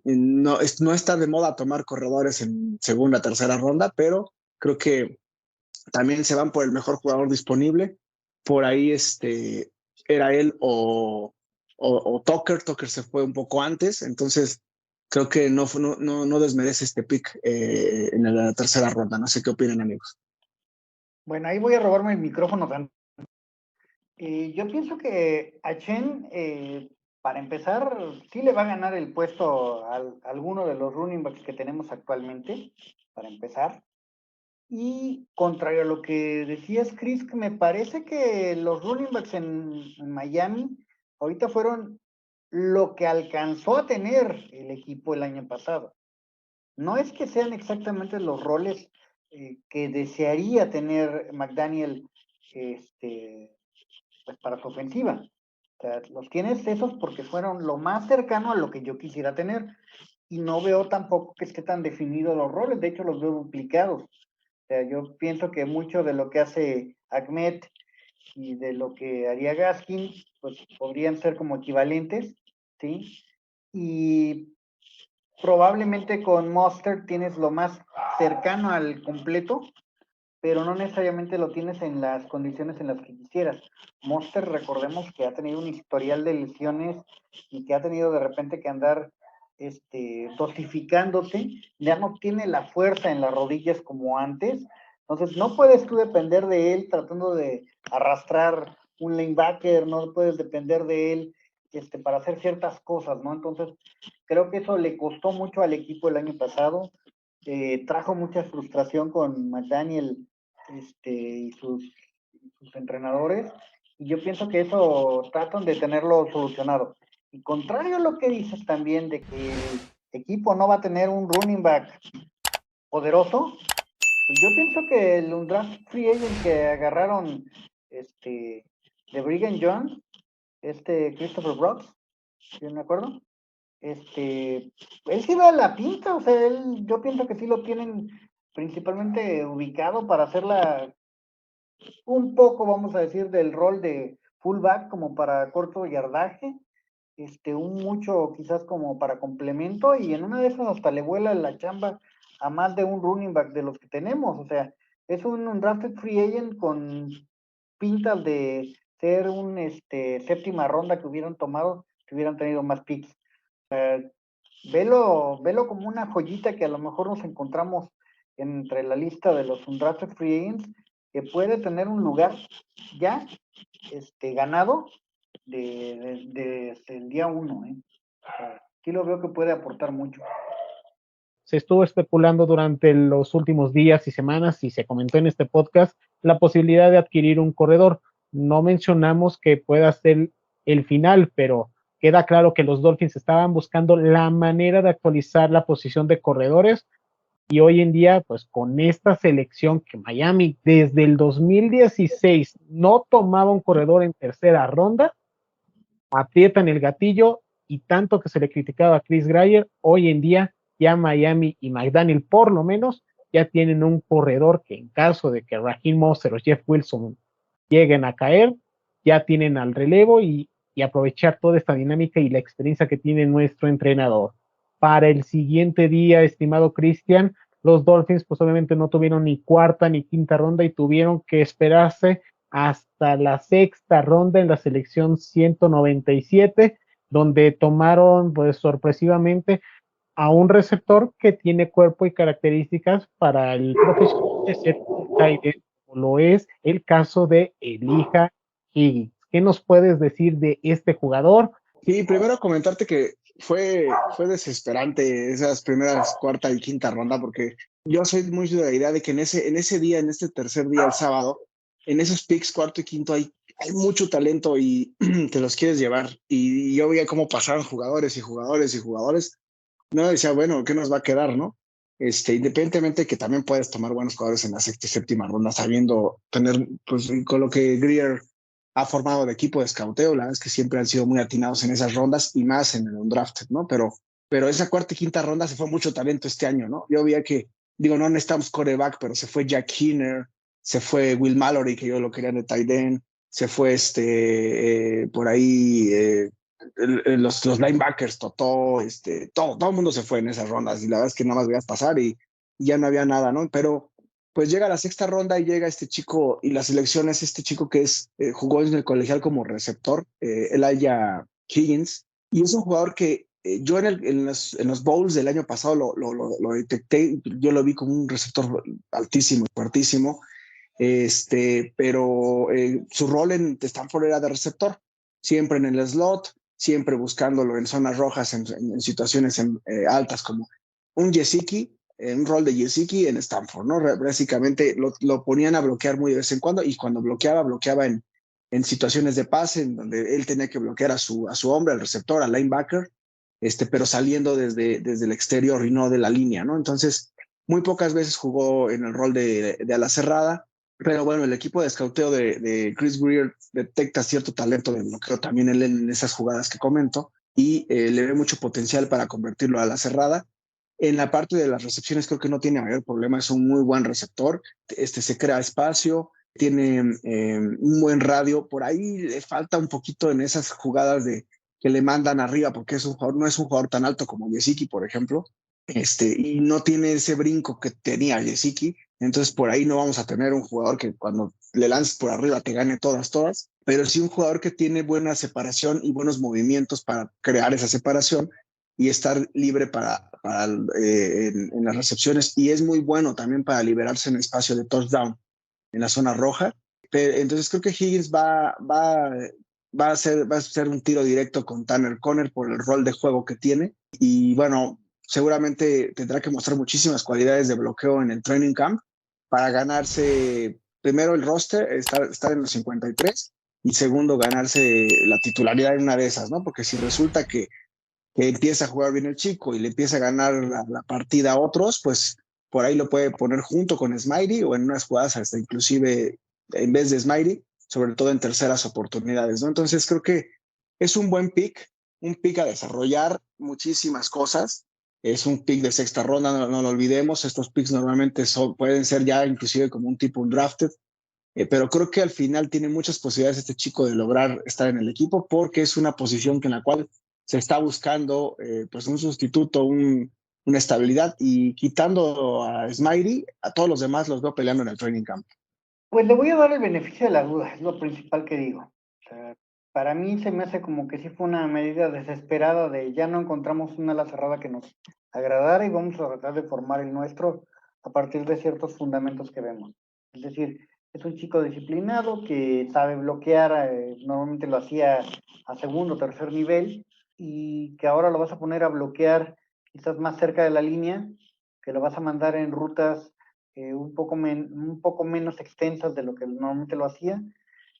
Speaker 2: No está de moda tomar corredores en segunda, tercera ronda, pero creo que también se van por el mejor jugador disponible. Por ahí era él o Tucker. Tucker se fue un poco antes, entonces creo que no desmerece este pick en la tercera ronda. No sé qué opinan, amigos.
Speaker 3: Bueno, ahí voy a robarme el micrófono. Yo pienso que a Chen, para empezar, sí le va a ganar el puesto a alguno de los running backs que tenemos actualmente, para empezar. Y contrario a lo que decías, Chris, que me parece que los running backs en Miami ahorita fueron lo que alcanzó a tener el equipo el año pasado. No es que sean exactamente los roles que desearía tener McDaniel pues para su ofensiva. O sea, los tienes esos porque fueron lo más cercano a lo que yo quisiera tener. Y no veo tampoco que esté tan definidos los roles, de hecho los veo duplicados. O sea, yo pienso que mucho de lo que hace Ahmed y de lo que haría Gaskin, pues podrían ser como equivalentes, ¿sí? Y probablemente con Mustard tienes lo más cercano al completo, pero no necesariamente lo tienes en las condiciones en las que quisieras. Monster, recordemos que ha tenido un historial de lesiones y que ha tenido de repente que andar dosificándose, ya no tiene la fuerza en las rodillas como antes, entonces no puedes tú depender de él tratando de arrastrar un linebacker, no puedes depender de él para hacer ciertas cosas, ¿no? Entonces, creo que eso le costó mucho al equipo el año pasado, trajo mucha frustración con McDaniel y sus entrenadores, y yo pienso que eso tratan de tenerlo solucionado. Y contrario a lo que dices también de que el equipo no va a tener un running back poderoso, pues yo pienso que el undraft free agent que agarraron de Brigham Young, Christopher Brooks, ¿sí me acuerdo? Él sí da la pinta, o sea, yo pienso que sí lo tienen principalmente ubicado para hacerla un poco, vamos a decir, del rol de fullback como para corto yardaje, un mucho quizás como para complemento, y en una de esas hasta le vuela la chamba a más de un running back de los que tenemos, o sea, es un drafted free agent con pintas de ser un séptima ronda que hubieran tomado, que hubieran tenido más picks. Velo como una joyita que a lo mejor nos encontramos entre la lista de los undrafted free agents, que puede tener un lugar ya ganado desde el día 1. Aquí lo veo que puede aportar mucho.
Speaker 1: Se estuvo especulando durante los últimos días y semanas y se comentó en este podcast la posibilidad de adquirir un corredor. No mencionamos que pueda ser el final, pero queda claro que los Dolphins estaban buscando la manera de actualizar la posición de corredores y hoy en día, pues con esta selección que Miami desde el 2016 no tomaba un corredor en tercera ronda, aprietan el gatillo y tanto que se le criticaba a Chris Greyer, hoy en día ya Miami y McDaniel por lo menos ya tienen un corredor que en caso de que Raheem Mostert o Jeff Wilson lleguen a caer, ya tienen al relevo y aprovechar toda esta dinámica y la experiencia que tiene nuestro entrenador. Para el siguiente día, estimado Cristian, los Dolphins pues obviamente no tuvieron ni cuarta ni quinta ronda y tuvieron que esperarse hasta la sexta ronda en la selección 197, donde tomaron pues sorpresivamente a un receptor que tiene cuerpo y características para el profesional de ser un tight end, como lo es el caso de Elijah Higgins. ¿Qué nos puedes decir de este jugador?
Speaker 2: Sí, primero comentarte que fue desesperante esas primeras cuarta y quinta ronda, porque yo soy muy de la idea de que en ese día, en este tercer día, el sábado, en esos picks cuarto y quinto hay hay mucho talento y te los quieres llevar. Y yo veía cómo pasaban jugadores y jugadores y jugadores. No decía, bueno, ¿qué nos va a quedar, no? Independientemente que también puedes tomar buenos jugadores en la sexta y séptima ronda, sabiendo tener, pues, con lo que Greer ha formado de equipo de escauteo, la verdad es que siempre han sido muy atinados en esas rondas y más en el undrafted, ¿no? Pero esa cuarta y quinta ronda se fue mucho talento este año, ¿no? Yo veía que, digo, no necesitamos quarterback, pero se fue Jack Hinner, se fue Will Mallory, que yo lo quería de tight end, se fue por ahí los linebackers, todo el mundo se fue en esas rondas y la verdad es que nada más veías pasar y ya no había nada, ¿no? Pero pues llega la sexta ronda y llega este chico y la selección es este chico que jugó en el colegial como receptor, Elijah Higgins, y es un jugador que yo en los bowls del año pasado lo detecté, yo lo vi como un receptor altísimo, fuertísimo, pero su rol en Stanford era de receptor, siempre en el slot, siempre buscándolo en zonas rojas, en situaciones altas, como un Gesicki, un rol de Gesicki en Stanford, ¿no? Básicamente lo ponían a bloquear muy de vez en cuando y cuando bloqueaba en situaciones de pase, en donde él tenía que bloquear a su hombre, al receptor, al linebacker, pero saliendo desde el exterior y no de la línea, ¿no? Entonces, muy pocas veces jugó en el rol de ala cerrada, pero bueno, el equipo de escauteo de Chris Greer detecta cierto talento de bloqueo también él en esas jugadas que comento y le ve mucho potencial para convertirlo a la cerrada. En la parte de las recepciones creo que no tiene mayor problema, es un muy buen receptor, se crea espacio, tiene un buen radio, por ahí le falta un poquito en esas jugadas que le mandan arriba, porque no es un jugador tan alto como Gesicki, por ejemplo, y no tiene ese brinco que tenía Gesicki, entonces por ahí no vamos a tener un jugador que cuando le lances por arriba te gane todas, pero sí un jugador que tiene buena separación y buenos movimientos para crear esa separación y estar libre en las recepciones, y es muy bueno también para liberarse en espacio de touchdown en la zona roja. Entonces creo que Higgins va a ser un tiro directo con Tanner Conner por el rol de juego que tiene, y bueno, seguramente tendrá que mostrar muchísimas cualidades de bloqueo en el training camp para ganarse primero el roster, estar en los 53, y segundo ganarse la titularidad en una de esas, ¿no? Porque si resulta que empieza a jugar bien el chico y le empieza a ganar la partida a otros, pues por ahí lo puede poner junto con Smiley o en unas jugadas hasta inclusive en vez de Smiley, sobre todo en terceras oportunidades, ¿no? Entonces creo que es un pick a desarrollar muchísimas cosas. Es un pick de sexta ronda, no lo olvidemos. Estos picks normalmente pueden ser ya inclusive como un tipo undrafted, pero creo que al final tiene muchas posibilidades este chico de lograr estar en el equipo porque es una posición en la cual se está buscando pues un sustituto, una estabilidad, y quitando a Smiley, a todos los demás los veo peleando en el training camp.
Speaker 3: Pues le voy a dar el beneficio de la duda, es lo principal que digo. O sea, para mí se me hace como que sí fue una medida desesperada de ya no encontramos una ala cerrada que nos agradara y vamos a tratar de formar el nuestro a partir de ciertos fundamentos que vemos. Es decir, es un chico disciplinado que sabe bloquear, normalmente lo hacía a segundo o tercer nivel, y que ahora lo vas a poner a bloquear quizás más cerca de la línea, que lo vas a mandar en rutas un poco menos extensas de lo que normalmente lo hacía.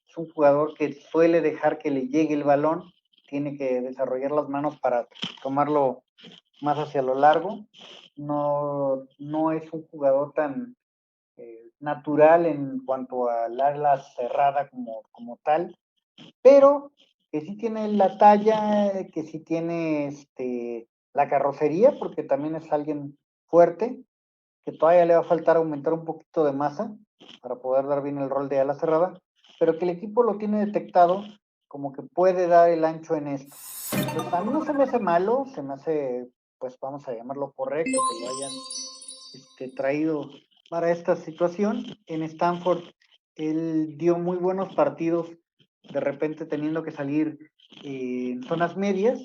Speaker 3: Es un jugador que suele dejar que le llegue el balón, tiene que desarrollar las manos para tomarlo más hacia lo largo. No es un jugador tan natural en cuanto al ala cerrada como tal, pero que sí tiene la talla, que sí tiene la carrocería, porque también es alguien fuerte, que todavía le va a faltar aumentar un poquito de masa para poder dar bien el rol de ala cerrada, pero que el equipo lo tiene detectado como que puede dar el ancho en esto. Entonces, a mí no se me hace malo, se me hace, pues vamos a llamarlo correcto, que lo hayan traído para esta situación. En Stanford, él dio muy buenos partidos, de repente teniendo que salir en zonas medias,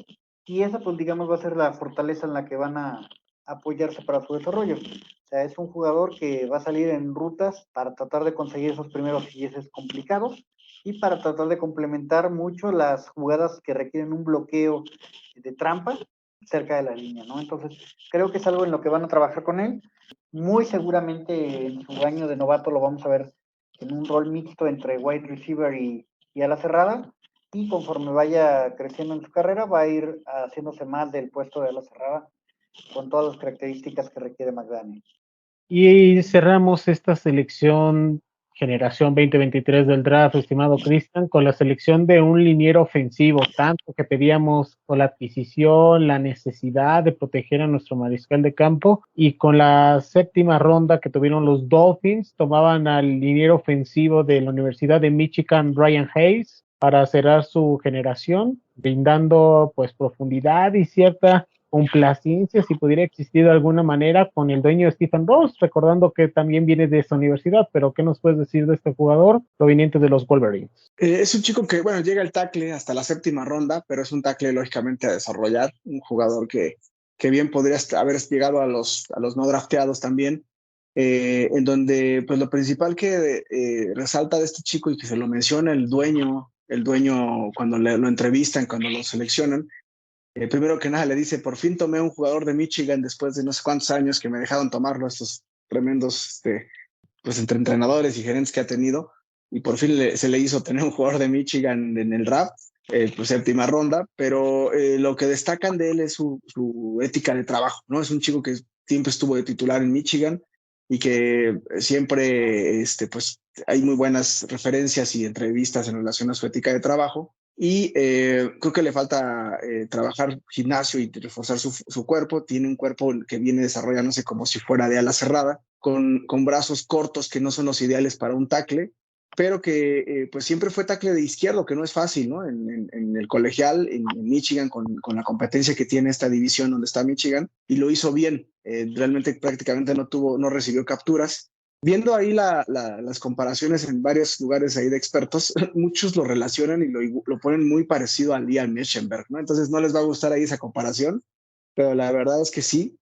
Speaker 3: y esa pues digamos va a ser la fortaleza en la que van a apoyarse para su desarrollo. O sea, es un jugador que va a salir en rutas para tratar de conseguir esos primeros 10 complicados y para tratar de complementar mucho las jugadas que requieren un bloqueo de trampa cerca de la línea, ¿no? Entonces, creo que es algo en lo que van a trabajar con él. Muy seguramente en su año de novato lo vamos a ver en un rol mixto entre wide receiver y y a la cerrada, y conforme vaya creciendo en su carrera va a ir haciéndose más del puesto de ala cerrada con todas las características que requiere McDaniel.
Speaker 1: Y cerramos esta selección generación 2023 del draft, estimado Cristian, con la selección de un liniero ofensivo, tanto que pedíamos con la adquisición, la necesidad de proteger a nuestro mariscal de campo, y con la séptima ronda que tuvieron los Dolphins, tomaban al liniero ofensivo de la Universidad de Michigan, Ryan Hayes, para cerrar su generación, brindando pues profundidad y cierta complacencia, si pudiera existir de alguna manera, con el dueño Stephen Ross, recordando que también viene de esa universidad. Pero ¿qué nos puedes decir de este jugador proveniente de los Wolverines?
Speaker 2: Es un chico que, bueno, llega el tackle hasta la séptima ronda, pero es un tackle lógicamente a desarrollar, un jugador que bien podría haber llegado a los no drafteados también, en donde pues lo principal que resalta de este chico y que se lo menciona el dueño cuando lo entrevistan, cuando lo seleccionan, primero que nada le dice: por fin tomé un jugador de Michigan después de no sé cuántos años que me dejaron tomarlo, estos tremendos pues entre entrenadores y gerentes que ha tenido, y por fin se le hizo tener un jugador de Michigan en el draft, pues séptima ronda. Pero lo que destacan de él es su ética de trabajo, ¿no? Es un chico que siempre estuvo de titular en Michigan y que siempre pues hay muy buenas referencias y entrevistas en relación a su ética de trabajo. Y creo que le falta trabajar gimnasio y reforzar su cuerpo. Tiene un cuerpo que viene desarrollándose como si fuera de ala cerrada, con brazos cortos que no son los ideales para un tackle, pero que pues siempre fue tackle de izquierdo, que no es fácil, ¿no? En el colegial, en Michigan, con la competencia que tiene esta división donde está Michigan, y lo hizo bien. Realmente prácticamente no recibió capturas. Viendo ahí las comparaciones en varios lugares ahí de expertos, muchos lo relacionan y lo ponen muy parecido a Liam Eichenberg, ¿no? Entonces no les va a gustar ahí esa comparación, pero la verdad es que sí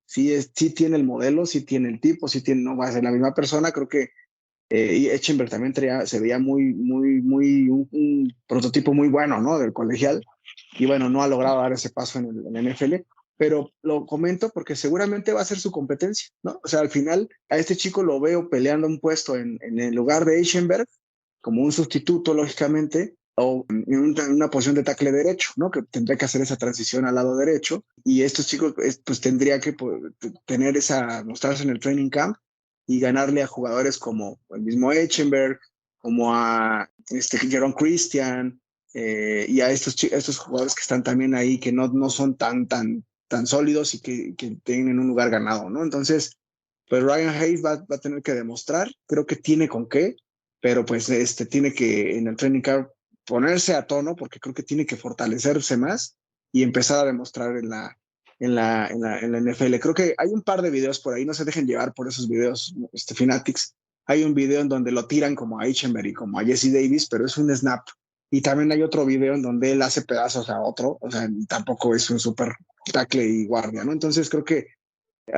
Speaker 2: tiene el modelo, sí tiene el tipo, no va a ser la misma persona. Creo que y Eichenberg también se veía un prototipo muy bueno, ¿no? Del colegial, y bueno, no ha logrado dar ese paso en la NFL, pero lo comento porque seguramente va a ser su competencia, ¿no? O sea, al final a este chico lo veo peleando un puesto en el lugar de Eichenberg como un sustituto, lógicamente, o en una posición de tackle derecho, ¿no? Que tendría que hacer esa transición al lado derecho, y estos chicos pues tendría que mostrarse en el training camp y ganarle a jugadores como el mismo Eichenberg, como a Jerome Christian, y a estos jugadores que están también ahí, que no son tan sólidos y que tienen un lugar ganado, ¿no? Entonces, pues Ryan Hayes va a tener que demostrar. Creo que tiene con qué, pero pues tiene que en el training camp ponerse a tono, porque creo que tiene que fortalecerse más y empezar a demostrar en la NFL. Creo que hay un par de videos por ahí, no se dejen llevar por esos videos, Fanatics. Hay un video en donde lo tiran como a Eichenberg y como a Jesse Davis, pero es un snap. Y también hay otro video en donde él hace pedazos a otro, o sea, tampoco es un super tackle y guardia, ¿no? Entonces creo que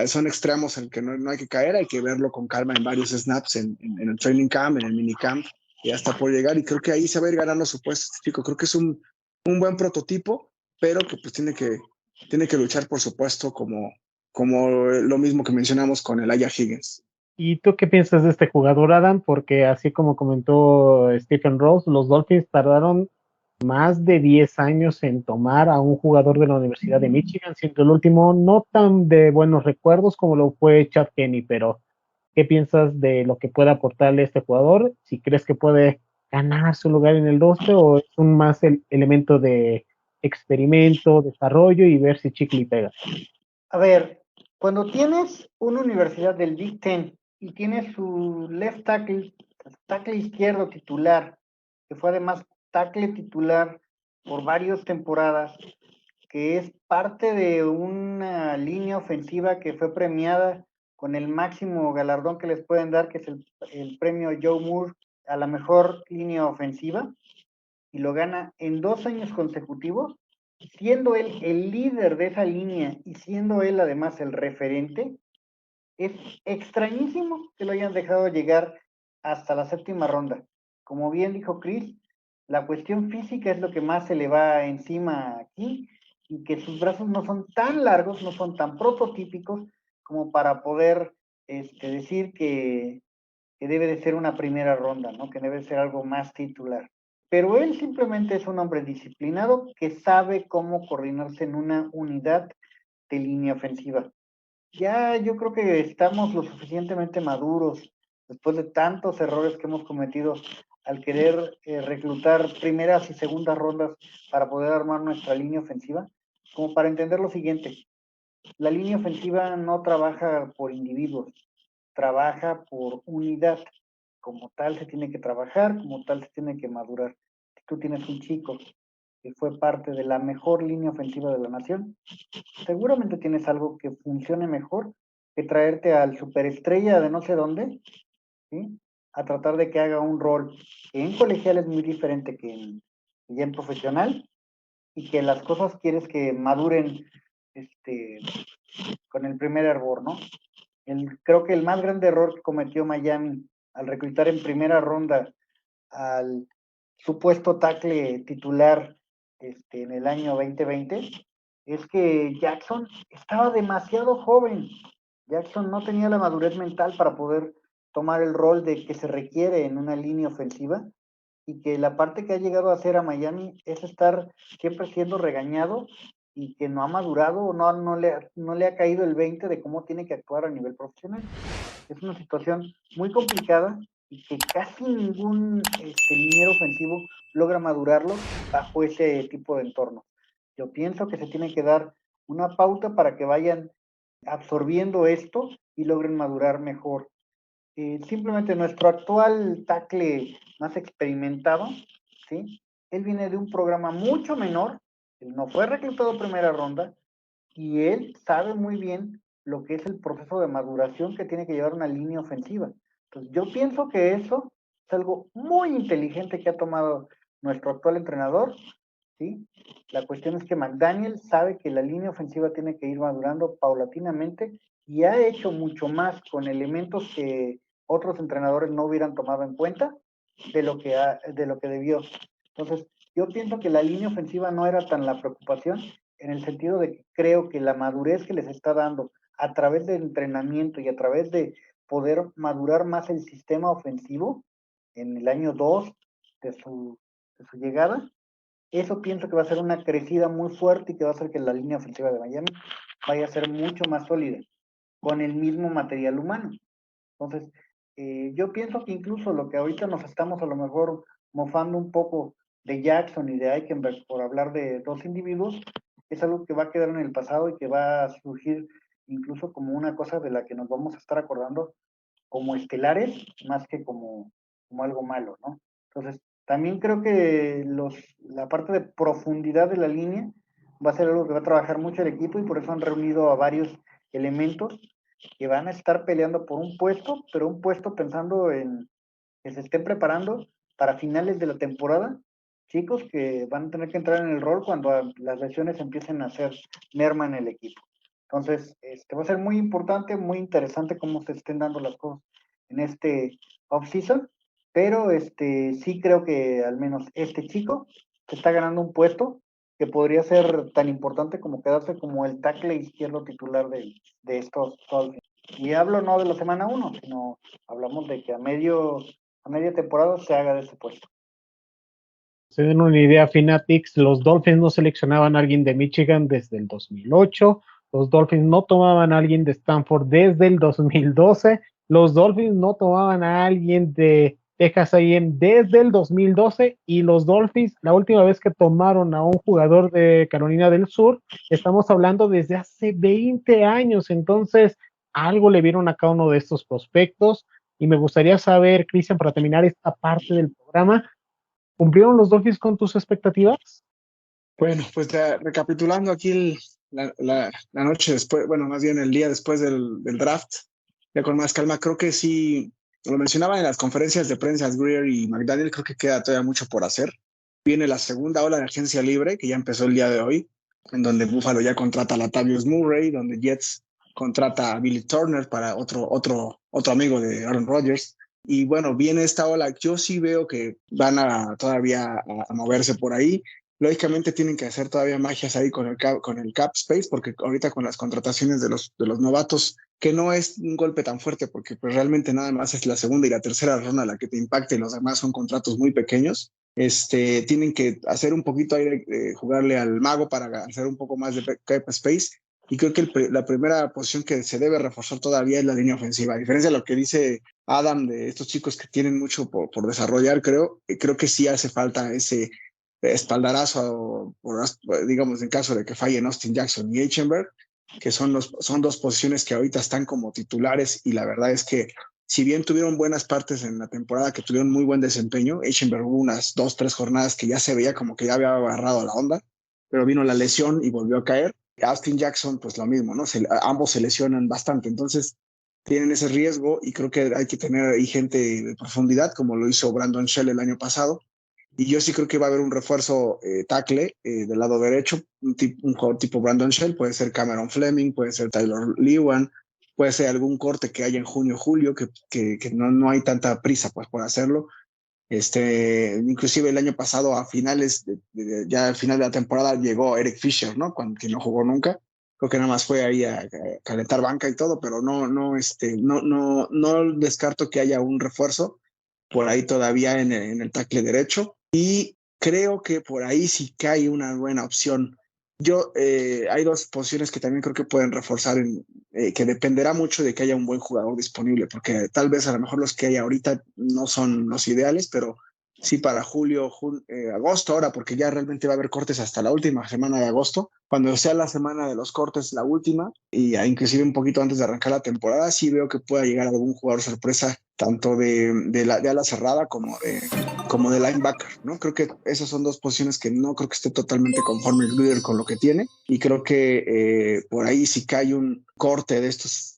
Speaker 2: son extremos en que no hay que caer, hay que verlo con calma en varios snaps, en el training camp, en el minicamp, y hasta por llegar, y creo que ahí se va a ir ganando su puesto, chico. Creo que es un buen prototipo, pero que pues tiene que luchar por su puesto, como lo mismo que mencionamos con el Elijah Higgins.
Speaker 1: ¿Y tú qué piensas de este jugador, Adam? Porque así como comentó Stephen Ross, los Dolphins tardaron más de 10 años en tomar a un jugador de la Universidad de Michigan, siendo el último no tan de buenos recuerdos como lo fue Chad Henne. Pero ¿qué piensas de lo que puede aportarle este jugador? ¿Si crees que puede ganar su lugar en el roster, o es un más el elemento de experimento, desarrollo y ver si chicle y pega?
Speaker 3: A ver, cuando tienes una universidad del Big Ten y tienes su left tackle izquierdo titular, que fue además tackle titular por varias temporadas, que es parte de una línea ofensiva que fue premiada con el máximo galardón que les pueden dar, que es el premio Joe Moore a la mejor línea ofensiva, y lo gana en 2 años consecutivos, siendo él el líder de esa línea y siendo él además el referente. Es extrañísimo que lo hayan dejado llegar hasta la séptima ronda. Como bien dijo Chris, la cuestión física es lo que más se le va encima aquí, y que sus brazos no son tan largos, no son tan prototípicos como para poder decir que debe de ser una primera ronda, ¿no? Que debe ser algo más titular. pero él simplemente es un hombre disciplinado que sabe cómo coordinarse en una unidad de línea ofensiva. Ya yo creo que estamos lo suficientemente maduros después de tantos errores que hemos cometido al querer reclutar primeras y segundas rondas para poder armar nuestra línea ofensiva, como para entender lo siguiente: la línea ofensiva no trabaja por individuos, trabaja por unidad. Como tal se tiene que trabajar, como tal se tiene que madurar. Si tú tienes un chico que fue parte de la mejor línea ofensiva de la nación, seguramente tienes algo que funcione mejor que traerte al superestrella de no sé dónde, ¿sí? A tratar de que haga un rol que en colegial es muy diferente ya en profesional, y que las cosas quieres que maduren con el primer hervor, ¿no? Creo que el más grande error que cometió Miami al reclutar en primera ronda al supuesto tackle titular en el año 2020 es que Jackson estaba demasiado joven. Jackson no tenía la madurez mental para poder tomar el rol de que se requiere en una línea ofensiva, y que la parte que ha llegado a hacer a Miami es estar siempre siendo regañado y que no ha madurado o no le ha caído el 20 de cómo tiene que actuar a nivel profesional. Es una situación muy complicada y que casi ningún liniero ofensivo logra madurarlo bajo ese tipo de entorno. Yo pienso que se tiene que dar una pauta para que vayan absorbiendo esto y logren madurar mejor. Simplemente nuestro actual tackle más experimentado, ¿sí? Él viene de un programa mucho menor, él no fue reclutado en primera ronda, y él sabe muy bien lo que es el proceso de maduración que tiene que llevar una línea ofensiva. Entonces, yo pienso que eso es algo muy inteligente que ha tomado nuestro actual entrenador, ¿sí? La cuestión es que McDaniel sabe que la línea ofensiva tiene que ir madurando paulatinamente y ha hecho mucho más con elementos que otros entrenadores no hubieran tomado en cuenta de lo que debió. Entonces, yo pienso que la línea ofensiva no era tan la preocupación, en el sentido de que creo que la madurez que les está dando a través del entrenamiento y a través de poder madurar más el sistema ofensivo en el año 2 de su llegada, eso pienso que va a ser una crecida muy fuerte y que va a hacer que la línea ofensiva de Miami vaya a ser mucho más sólida, con el mismo material humano. Entonces, yo pienso que incluso lo que ahorita nos estamos a lo mejor mofando un poco de Jackson y de Eichenberg por hablar de dos individuos, es algo que va a quedar en el pasado y que va a surgir incluso como una cosa de la que nos vamos a estar acordando como estelares, más que como algo malo, ¿no? Entonces, también creo que la parte de profundidad de la línea va a ser algo que va a trabajar mucho el equipo, y por eso han reunido a varios elementos que van a estar peleando por un puesto, pero un puesto pensando en que se estén preparando para finales de la temporada, chicos que van a tener que entrar en el rol cuando las lesiones empiecen a hacer merma en el equipo. Entonces, va a ser muy importante, muy interesante cómo se estén dando las cosas en este off-season, pero sí creo que al menos este chico se está ganando un puesto que podría ser tan importante como quedarse como el tackle izquierdo titular de estos Dolphins. Y hablo no de la semana 1, sino hablamos de que a media temporada se haga de ese puesto.
Speaker 1: Se den una idea, Fanatics, los Dolphins no seleccionaban a alguien de Michigan desde el 2008, los Dolphins no tomaban a alguien de Stanford desde el 2012, los Dolphins no tomaban a alguien de Texas A&M desde el 2012, y los Dolphins, la última vez que tomaron a un jugador de Carolina del Sur, estamos hablando desde hace 20 años, entonces algo le vieron a cada uno de estos prospectos, y me gustaría saber, Cristian, para terminar esta parte del programa, ¿cumplieron los Dolphins con tus expectativas?
Speaker 2: Bueno, pues recapitulando aquí la noche después, bueno, más bien el día después del draft, ya con más calma, creo que sí, lo mencionaba en las conferencias de prensa Greer y McDaniel, creo que queda todavía mucho por hacer. Viene la segunda ola de agencia libre, que ya empezó el día de hoy, en donde Buffalo ya contrata a Latavius Murray, donde Jets contrata a Billy Turner para otro amigo de Aaron Rodgers. Y bueno, viene esta ola, yo sí veo que van todavía a moverse por ahí. Lógicamente tienen que hacer todavía magias ahí con el cap space, porque ahorita con las contrataciones de los novatos, que no es un golpe tan fuerte, porque pues realmente nada más es la segunda y la tercera ronda la que te impacta, y los demás son contratos muy pequeños. Tienen que hacer un poquito ahí, jugarle al mago para hacer un poco más de cap space. Y creo que la primera posición que se debe reforzar todavía es la línea ofensiva. A diferencia de lo que dice Adam de estos chicos que tienen mucho por desarrollar, creo que sí hace falta ese espaldarazo, digamos, en caso de que fallen Austin Jackson y Eichenberg, que son dos posiciones que ahorita están como titulares, y la verdad es que si bien tuvieron buenas partes en la temporada, que tuvieron muy buen desempeño, Eichenberg hubo unas 2, 3 jornadas que ya se veía como que ya había agarrado la onda, pero vino la lesión y volvió a caer. Austin Jackson, pues lo mismo, ¿no? Ambos se lesionan bastante, entonces tienen ese riesgo, y creo que hay que tener ahí gente de profundidad, como lo hizo Brandon Shell el año pasado. Y yo sí creo que va a haber un refuerzo tackle del lado derecho, un jugador tipo Brandon Shell, puede ser Cameron Fleming, puede ser Tyler Lewan, puede ser algún corte que haya en junio o julio, que no hay tanta prisa pues por hacerlo. Inclusive el año pasado, a finales, ya al final de la temporada, llegó Eric Fisher, ¿no? Que no jugó nunca. Creo que nada más fue ahí a calentar banca y todo, pero no descarto que haya un refuerzo por ahí todavía en el tackle derecho. Y creo que por ahí sí cae una buena opción. Hay dos posiciones que también creo que pueden reforzar, que dependerá mucho de que haya un buen jugador disponible, porque tal vez a lo mejor los que hay ahorita no son los ideales, pero sí para julio, agosto ahora, porque ya realmente va a haber cortes hasta la última semana de agosto. Cuando sea la semana de los cortes, la última, y inclusive un poquito antes de arrancar la temporada, sí veo que pueda llegar algún jugador sorpresa, tanto de ala cerrada como de linebacker, ¿no? Creo que esas son dos posiciones que no creo que esté totalmente conforme el líder con lo que tiene, y creo que por ahí sí cae un corte de estos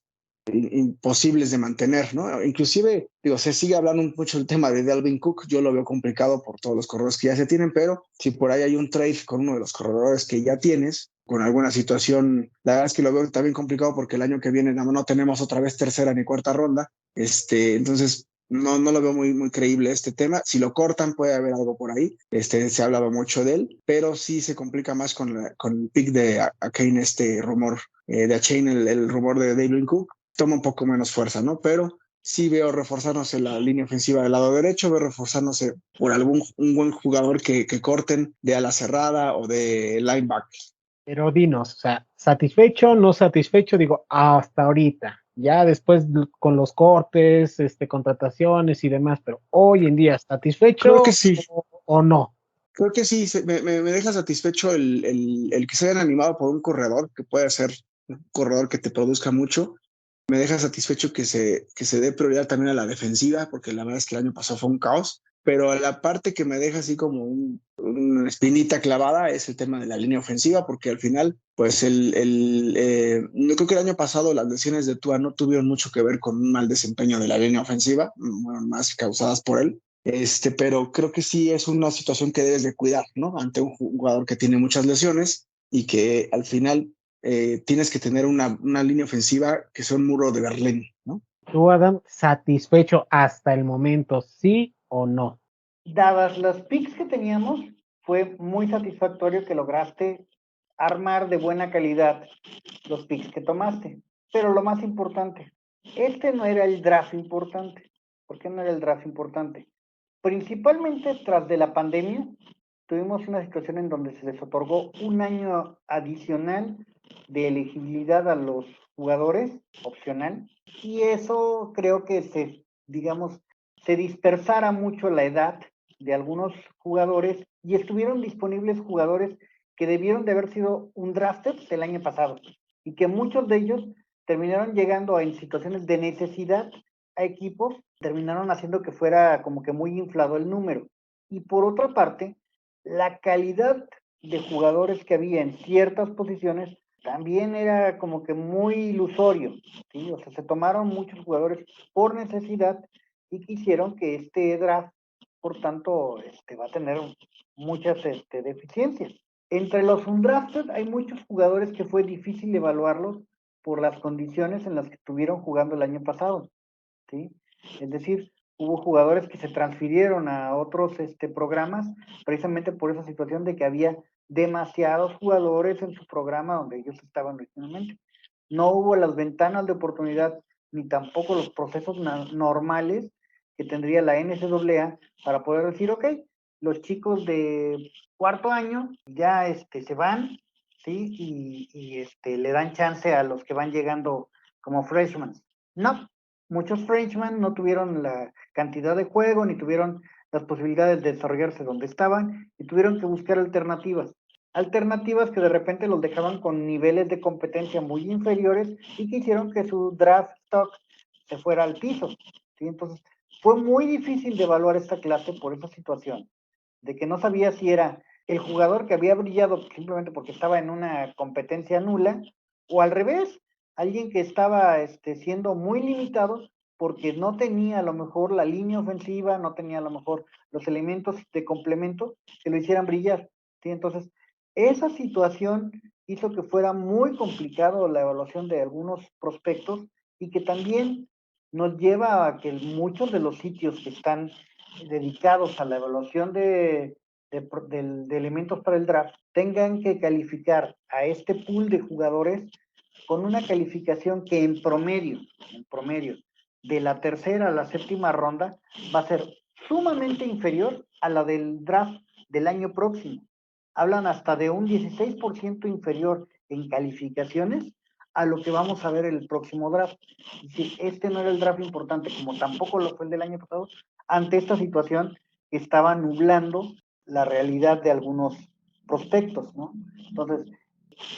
Speaker 2: imposibles de mantener, ¿no? Inclusive, digo, se sigue hablando mucho del tema de Dalvin Cook. Yo lo veo complicado por todos los corredores que ya se tienen, pero si por ahí hay un trade con uno de los corredores que ya tienes, con alguna situación, la verdad es que lo veo también complicado, porque el año que viene no tenemos otra vez tercera ni cuarta ronda, entonces no lo veo muy creíble este tema. Si lo cortan, puede haber algo por ahí. Se ha hablado mucho de él, pero sí se complica más con el pick de Akane, rumor de Achane, el rumor de Dalvin Cook toma un poco menos fuerza, ¿no? Pero sí veo reforzarnos la línea ofensiva del lado derecho, veo reforzarnos por un buen jugador que corten de ala cerrada o de linebacker.
Speaker 1: Pero dinos, o sea, ¿satisfecho, no satisfecho? Digo, hasta ahorita, ya después con los cortes, contrataciones y demás, pero hoy en día, ¿satisfecho
Speaker 2: Creo que sí.
Speaker 1: o no?
Speaker 2: Creo que sí, me deja satisfecho el que se hayan animado por un corredor, que puede ser un corredor que te produzca mucho. Me deja satisfecho que se dé prioridad también a la defensiva, porque la verdad es que el año pasado fue un caos. Pero la parte que me deja así como una espinita clavada es el tema de la línea ofensiva, porque al final, pues no creo que el año pasado las lesiones de Tua no tuvieron mucho que ver con un mal desempeño de la línea ofensiva, bueno, más causadas por él. Pero creo que sí es una situación que debes de cuidar, ¿no? Ante un jugador que tiene muchas lesiones, y que al final tienes que tener una línea ofensiva que sea un muro de Berlín, ¿no?
Speaker 1: ¿Tú, Adam, satisfecho hasta el momento, sí o no?
Speaker 3: Dadas las picks que teníamos, fue muy satisfactorio que lograste armar de buena calidad los picks que tomaste. Pero lo más importante, este no era el draft importante. ¿Por qué no era el draft importante? Principalmente tras de la pandemia, tuvimos una situación en donde se les otorgó un año adicional de elegibilidad a los jugadores, opcional, y eso creo que se dispersara mucho la edad de algunos jugadores, y estuvieron disponibles jugadores que debieron de haber sido un drafted el año pasado, y que muchos de ellos terminaron llegando en situaciones de necesidad a equipos, terminaron haciendo que fuera como que muy inflado el número. Y por otra parte, la calidad de jugadores que había en ciertas posiciones también era como que muy ilusorio, ¿sí? O sea, se tomaron muchos jugadores por necesidad y quisieron que este draft, por tanto, va a tener muchas deficiencias. Entre los undrafted hay muchos jugadores que fue difícil evaluarlos por las condiciones en las que estuvieron jugando el año pasado, ¿sí? Es decir, hubo jugadores que se transfirieron a otros programas precisamente por esa situación de que había demasiados jugadores en su programa donde ellos estaban originalmente. No hubo las ventanas de oportunidad ni tampoco los procesos normales que tendría la NCAA para poder decir, ok, los chicos de cuarto año ya se van, ¿sí? Y le dan chance a los que van llegando como freshmen. No, muchos freshmen no tuvieron la cantidad de juego, ni tuvieron las posibilidades de desarrollarse donde estaban, y tuvieron que buscar alternativas. Alternativas que de repente los dejaban con niveles de competencia muy inferiores y que hicieron que su draft stock se fuera al piso, ¿sí? Entonces, fue muy difícil de evaluar esta clase por esa situación, de que no sabía si era el jugador que había brillado simplemente porque estaba en una competencia nula, o al revés, alguien que estaba siendo muy limitado porque no tenía a lo mejor la línea ofensiva, no tenía a lo mejor los elementos de complemento que lo hicieran brillar, ¿sí? Entonces, esa situación hizo que fuera muy complicado la evaluación de algunos prospectos y que también nos lleva a que muchos de los sitios que están dedicados a la evaluación de elementos para el draft tengan que calificar a este pool de jugadores con una calificación que en promedio, de la tercera a la séptima ronda, va a ser sumamente inferior a la del draft del año próximo. Hablan hasta de un 16% inferior en calificaciones a lo que vamos a ver el próximo draft. Es decir, este no era el draft importante, como tampoco lo fue el del año pasado, ante esta situación que estaba nublando la realidad de algunos prospectos, ¿no? Entonces,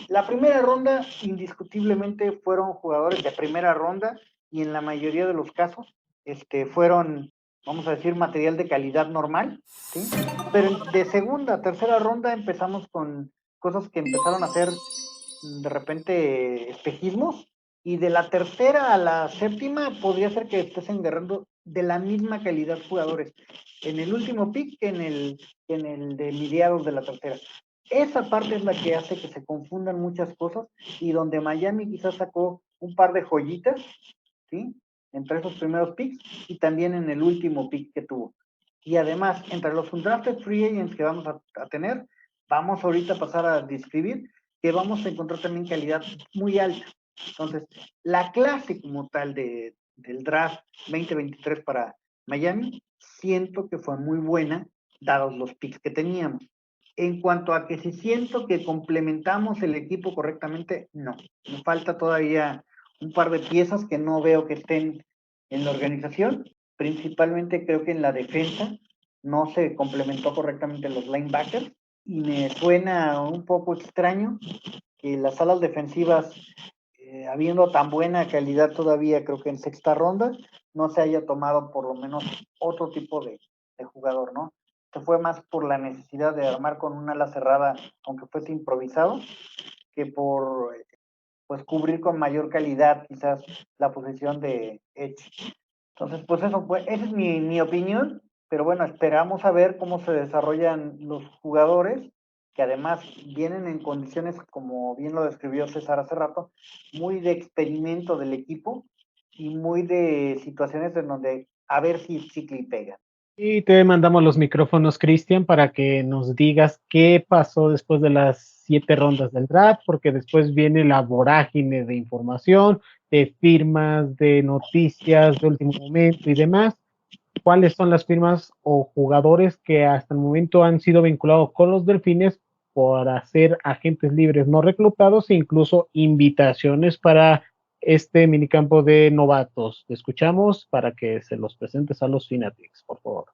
Speaker 3: la primera ronda, indiscutiblemente, fueron jugadores de primera ronda y en la mayoría de los casos fueron, vamos a decir, material de calidad normal, ¿sí? Pero de segunda, tercera ronda empezamos con cosas que empezaron a ser de repente espejismos, y de la tercera a la séptima podría ser que estés agarrando de la misma calidad jugadores en el último pick que en el de mediados de la tercera. Esa parte es la que hace que se confundan muchas cosas y donde Miami quizás sacó un par de joyitas, ¿sí? Entre esos primeros picks y también en el último pick que tuvo. Y además, entre los undrafted free agents que vamos a tener, vamos ahorita a pasar a describir que vamos a encontrar también calidad muy alta. Entonces, la clase como tal del draft 2023 para Miami, siento que fue muy buena, dados los picks que teníamos. En cuanto a que si siento que complementamos el equipo correctamente, no. Me falta todavía un par de piezas que no veo que estén en la organización. Principalmente creo que en la defensa no se complementó correctamente los linebackers y me suena un poco extraño que las alas defensivas, habiendo tan buena calidad todavía, creo que en sexta ronda, no se haya tomado por lo menos otro tipo de jugador, ¿no? Se fue más por la necesidad de armar con una ala cerrada, aunque fuese improvisado, que por pues cubrir con mayor calidad quizás la posición de Edge. Entonces, pues eso fue, esa es mi opinión, pero bueno, esperamos a ver cómo se desarrollan los jugadores, que además vienen en condiciones, como bien lo describió César hace rato, muy de experimento del equipo y muy de situaciones en donde a ver si chicle y pega.
Speaker 1: Y te mandamos los micrófonos, Cristian, para que nos digas qué pasó después de las 7 rondas del draft, porque después viene la vorágine de información, de firmas, de noticias de último momento y demás. ¿Cuáles son las firmas o jugadores que hasta el momento han sido vinculados con los Delfines para ser agentes libres no reclutados e incluso invitaciones para este minicampo de novatos? Te escuchamos para que se los presentes a los Fanatics, por favor.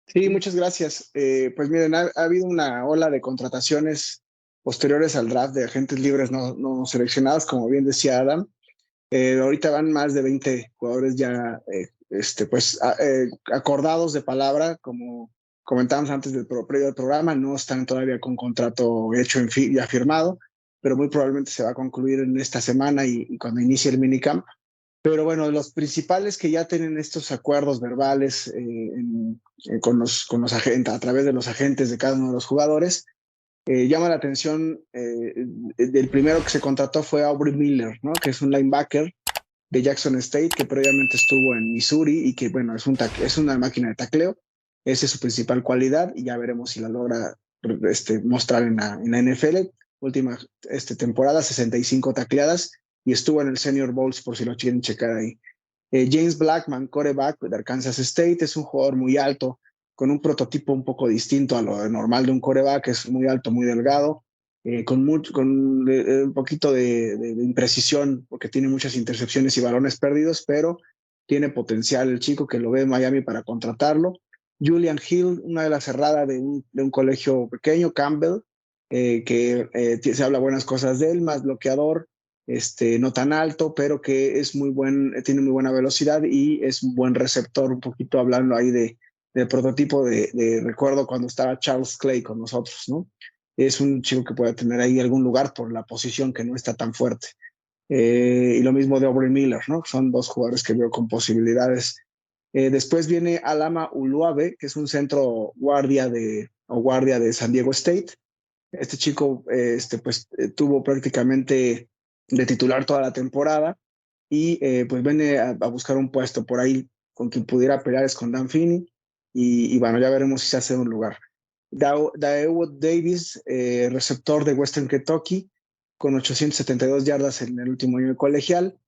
Speaker 2: Sí, muchas gracias. Pues miren, ha habido una ola de contrataciones posteriores al draft de agentes libres no seleccionados, como bien decía Adam. Ahorita van más de 20 jugadores ya acordados de palabra, como comentábamos antes del previo del programa, no están todavía con contrato hecho ya firmado, pero muy probablemente se va a concluir en esta semana y cuando inicie el minicamp. Pero bueno, los principales que ya tienen estos acuerdos verbales con los agentes, a través de los agentes de cada uno de los jugadores, llama la atención. El primero que se contrató fue Aubrey Miller, ¿no? Que es un linebacker de Jackson State, que previamente estuvo en Missouri y que, bueno, es una máquina de tacleo. Esa es su principal cualidad y ya veremos si la logra mostrar en la NFL. Última temporada, 65 tacleadas y estuvo en el Senior Bowls, por si lo quieren checar ahí. James Blackman, quarterback de Arkansas State, es un jugador muy alto, con un prototipo un poco distinto a lo normal de un quarterback, que es muy alto, muy delgado, con un poquito de imprecisión, porque tiene muchas intercepciones y balones perdidos, pero tiene potencial el chico, que lo ve en Miami para contratarlo. Julian Hill, una de las cerradas de un colegio pequeño, Campbell, se habla buenas cosas de él, más bloqueador, no tan alto, pero que es tiene muy buena velocidad y es un buen receptor, un poquito hablando ahí de prototipo de recuerdo cuando estaba Charles Clay con nosotros, ¿no? Es un chico que puede tener ahí algún lugar por la posición, que no está tan fuerte. Y lo mismo de Aubrey Miller, ¿no? Son dos jugadores que veo con posibilidades. Después viene Alama Uluabe, que es un centro guardia de San Diego State. Este chico tuvo prácticamente de titular toda la temporada y pues viene a buscar un puesto por ahí con quien pudiera pelear, es con Dan Finney, y bueno, ya veremos si se hace un lugar. Daewoo Davis, receptor de Western Kentucky, con 872 yardas en el último año de colegial,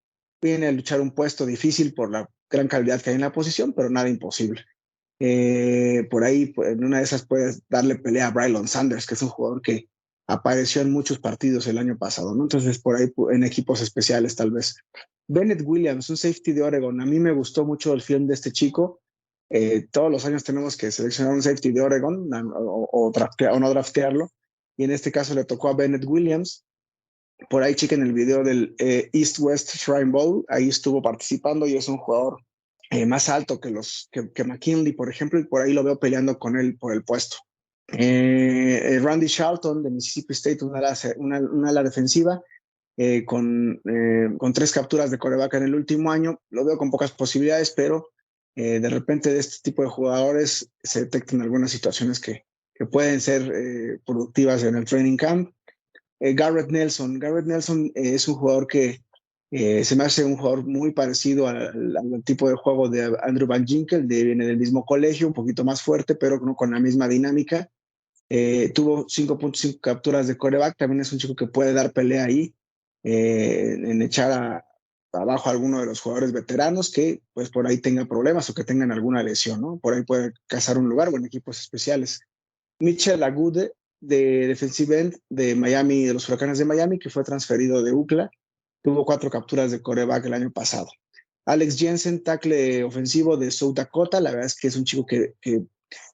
Speaker 2: viene a luchar un puesto difícil por la gran calidad que hay en la posición, pero nada imposible. Por ahí, en una de esas puedes darle pelea a Braylon Sanders, que es un jugador que apareció en muchos partidos el año pasado, ¿no? Entonces, por ahí en equipos especiales tal vez. Bennett Williams, un safety de Oregon. A mí me gustó mucho el film de este chico. Todos los años tenemos que seleccionar un safety de Oregon o no draftearlo. Y en este caso le tocó a Bennett Williams. Por ahí chequen el video del East West Shrine Bowl. Ahí estuvo participando y es un jugador más alto que McKinley, por ejemplo, y por ahí lo veo peleando con él por el puesto. Randy Charlton de Mississippi State, una ala defensiva, con 3 capturas de quarterback en el último año. Lo veo con pocas posibilidades, pero de repente de este tipo de jugadores se detectan algunas situaciones que pueden ser productivas en el training camp. Garrett Nelson es un jugador que se me hace un jugador muy parecido al tipo de juego de Andrew Van Ginkel, viene del mismo colegio, un poquito más fuerte, pero no con la misma dinámica. Tuvo 5.5 capturas de quarterback, también es un chico que puede dar pelea ahí, en echar abajo a alguno de los jugadores veteranos que pues por ahí tengan problemas o que tengan alguna lesión, ¿no? Por ahí puede cazar un lugar o en equipos especiales. Mitchell Agude, de defensive end de Miami, de los Huracanes de Miami, que fue transferido de UCLA, tuvo 4 capturas de quarterback el año pasado. Alex Jensen, tackle ofensivo de South Dakota, la verdad es que es un chico que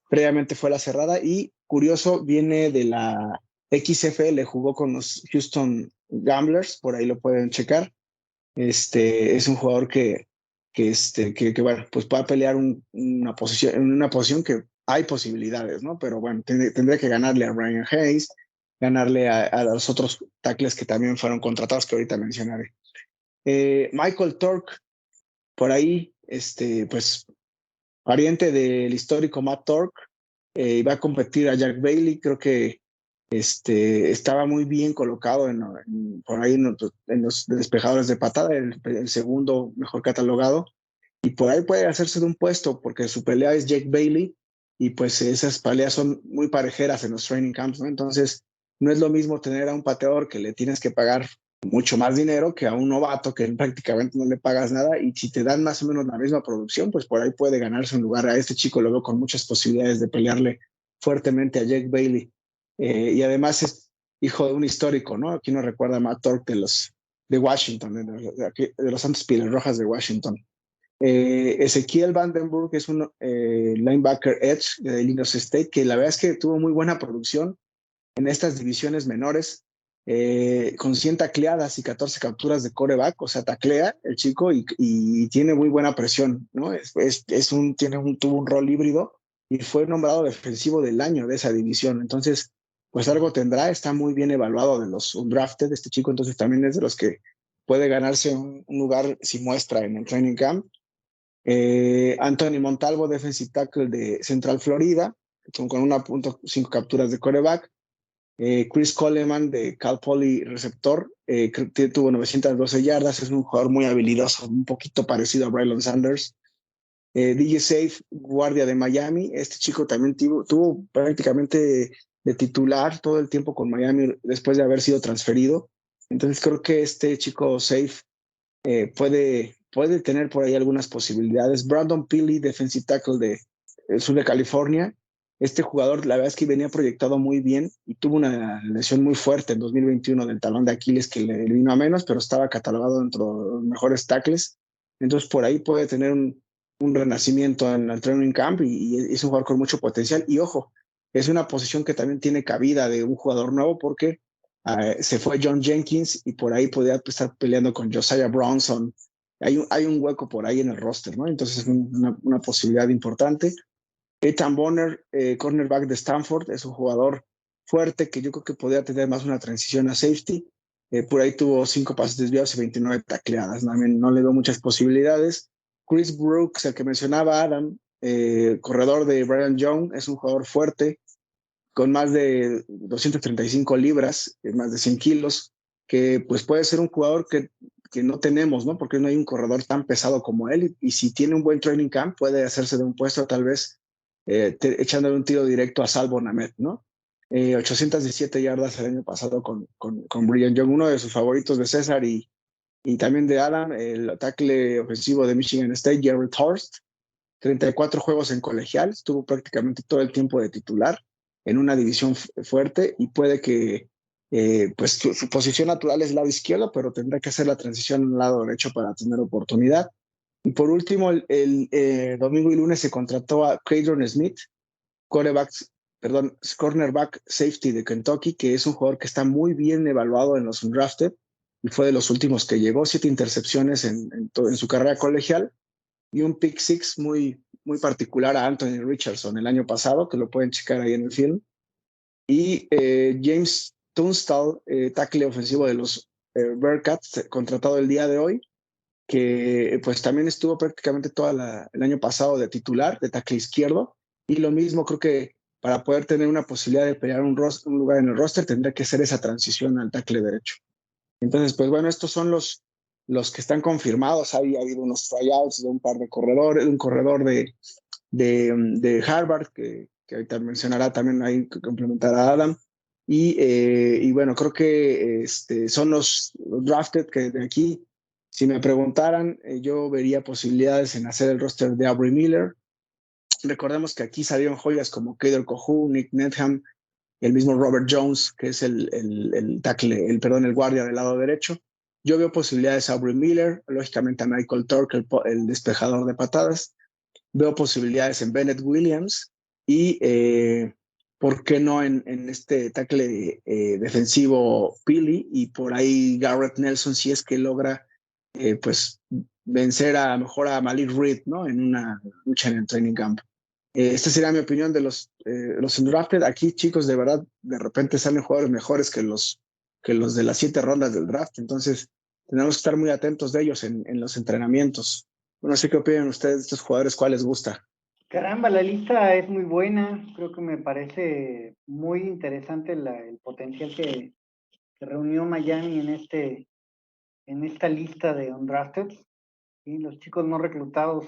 Speaker 2: previamente fue la cerrada y curioso, viene de la XFL, jugó con los Houston Gamblers, por ahí lo pueden checar. Es un jugador que bueno, pues pueda pelear en una posición que hay posibilidades, ¿no? Pero bueno, tendría que ganarle a Ryan Hayes, ganarle a los otros tackles que también fueron contratados, que ahorita mencionaré. Michael Tork, por ahí, pues pariente del histórico Matt Tork, iba a competir a Jack Bailey. Creo que estaba muy bien colocado por ahí en los despejadores de patada, el segundo mejor catalogado, y por ahí puede hacerse de un puesto porque su pelea es Jake Bailey y pues esas peleas son muy parejeras en los training camps, ¿no? Entonces no es lo mismo tener a un pateador que le tienes que pagar mucho más dinero que a un novato que prácticamente no le pagas nada, y si te dan más o menos la misma producción, pues por ahí puede ganarse un lugar. A este chico lo veo con muchas posibilidades de pelearle fuertemente a Jake Bailey. Y además es hijo de un histórico, ¿no? Aquí nos recuerda a Matt Tork de Washington, de los Santos Pieles Rojas de Washington. Ezequiel Vandenberg es un linebacker edge de Illinois State, que la verdad es que tuvo muy buena producción en estas divisiones menores, con 100 tacleadas y 14 capturas de quarterback. O sea, taclea el chico y tiene muy buena presión, ¿no? Tuvo un rol híbrido y fue nombrado defensivo del año de esa división. Entonces, pues algo tendrá, está muy bien evaluado de los undrafted de este chico, entonces también es de los que puede ganarse un lugar si muestra en el training camp. Anthony Montalvo, defensive tackle de Central Florida, con 1.5 capturas de quarterback. Chris Coleman de Cal Poly, receptor, tuvo 912 yardas, es un jugador muy habilidoso, un poquito parecido a Braylon Sanders. DJ Safe, guardia de Miami, este chico también tuvo prácticamente de titular todo el tiempo con Miami después de haber sido transferido. Entonces creo que este chico Safe puede tener por ahí algunas posibilidades. Brandon Peely, defensive tackle el sur de California. Este jugador, la verdad es que venía proyectado muy bien y tuvo una lesión muy fuerte en 2021 del talón de Aquiles que le vino a menos, pero estaba catalogado dentro de los mejores tackles. Entonces, por ahí puede tener un renacimiento en el training camp y es un jugador con mucho potencial. Y ojo, es una posición que también tiene cabida de un jugador nuevo porque se fue John Jenkins y por ahí podría estar peleando con Josiah Bronson. Hay un hueco por ahí en el roster, ¿no? Entonces es una posibilidad importante. Ethan Bonner, cornerback de Stanford, es un jugador fuerte que yo creo que podría tener más una transición a safety. Por ahí tuvo 5 pases desviados y 29 tacleadas. No le veo muchas posibilidades. Chris Brooks, el que mencionaba Adam, corredor de Brian Young, es un jugador fuerte con más de 235 libras, más de 100 kilos, que pues puede ser un jugador que no tenemos, ¿no? Porque no hay un corredor tan pesado como él y si tiene un buen training camp puede hacerse de un puesto tal vez echándole un tiro directo a Salvo Namet, ¿no? 817 yardas el año pasado con Brian Young, uno de sus favoritos de César y también de Adam, el tackle ofensivo de Michigan State, Garrett Horst, 34 juegos en colegial, estuvo prácticamente todo el tiempo de titular en una división fuerte y puede que pues su posición natural es el lado izquierdo, pero tendrá que hacer la transición al lado derecho para tener oportunidad. Y por último, el domingo y lunes se contrató a Cadron Smith, cornerback safety de Kentucky, que es un jugador que está muy bien evaluado en los undrafted y fue de los últimos que llegó, 7 intercepciones en su carrera colegial y un pick six muy particular a Anthony Richardson el año pasado, que lo pueden checar ahí en el film. Y James Tunstall, tackle ofensivo de los Bearcats, contratado el día de hoy, que pues también estuvo prácticamente todo el año pasado de titular, de tackle izquierdo, y lo mismo creo que para poder tener una posibilidad de pelear un lugar en el roster tendrá que hacer esa transición al tackle derecho. Entonces, pues bueno, estos son los que están confirmados. Ha habido unos tryouts de un par de corredores, un corredor de Harvard, que ahorita mencionará también ahí, que complementará a Adam. Y bueno, creo que son los drafted que de aquí, si me preguntaran, yo vería posibilidades en hacer el roster de Aubrey Miller. Recordemos que aquí salieron joyas como Kader Kohou, Nick Needham, el mismo Robert Jones, que es el tackle, el guardia del lado derecho. Yo veo posibilidades a Aubrey Miller, lógicamente a Michael Turk, el despejador de patadas. Veo posibilidades en Bennett Williams y, ¿por qué no en este tackle defensivo Pili y por ahí Garrett Nelson si es que logra pues vencer a mejor a Malik Reed, ¿no? En una lucha en el training camp. Esta sería mi opinión de los undrafted. Aquí, chicos, de verdad, de repente salen jugadores mejores que los de las 7 rondas del draft. Entonces, tenemos que estar muy atentos de ellos en los entrenamientos. No sé qué opinan ustedes de estos jugadores, ¿cuál les gusta?
Speaker 3: Caramba, la lista es muy buena. Creo que me parece muy interesante el potencial que reunió Miami en esta lista de undrafted. Y los chicos no reclutados,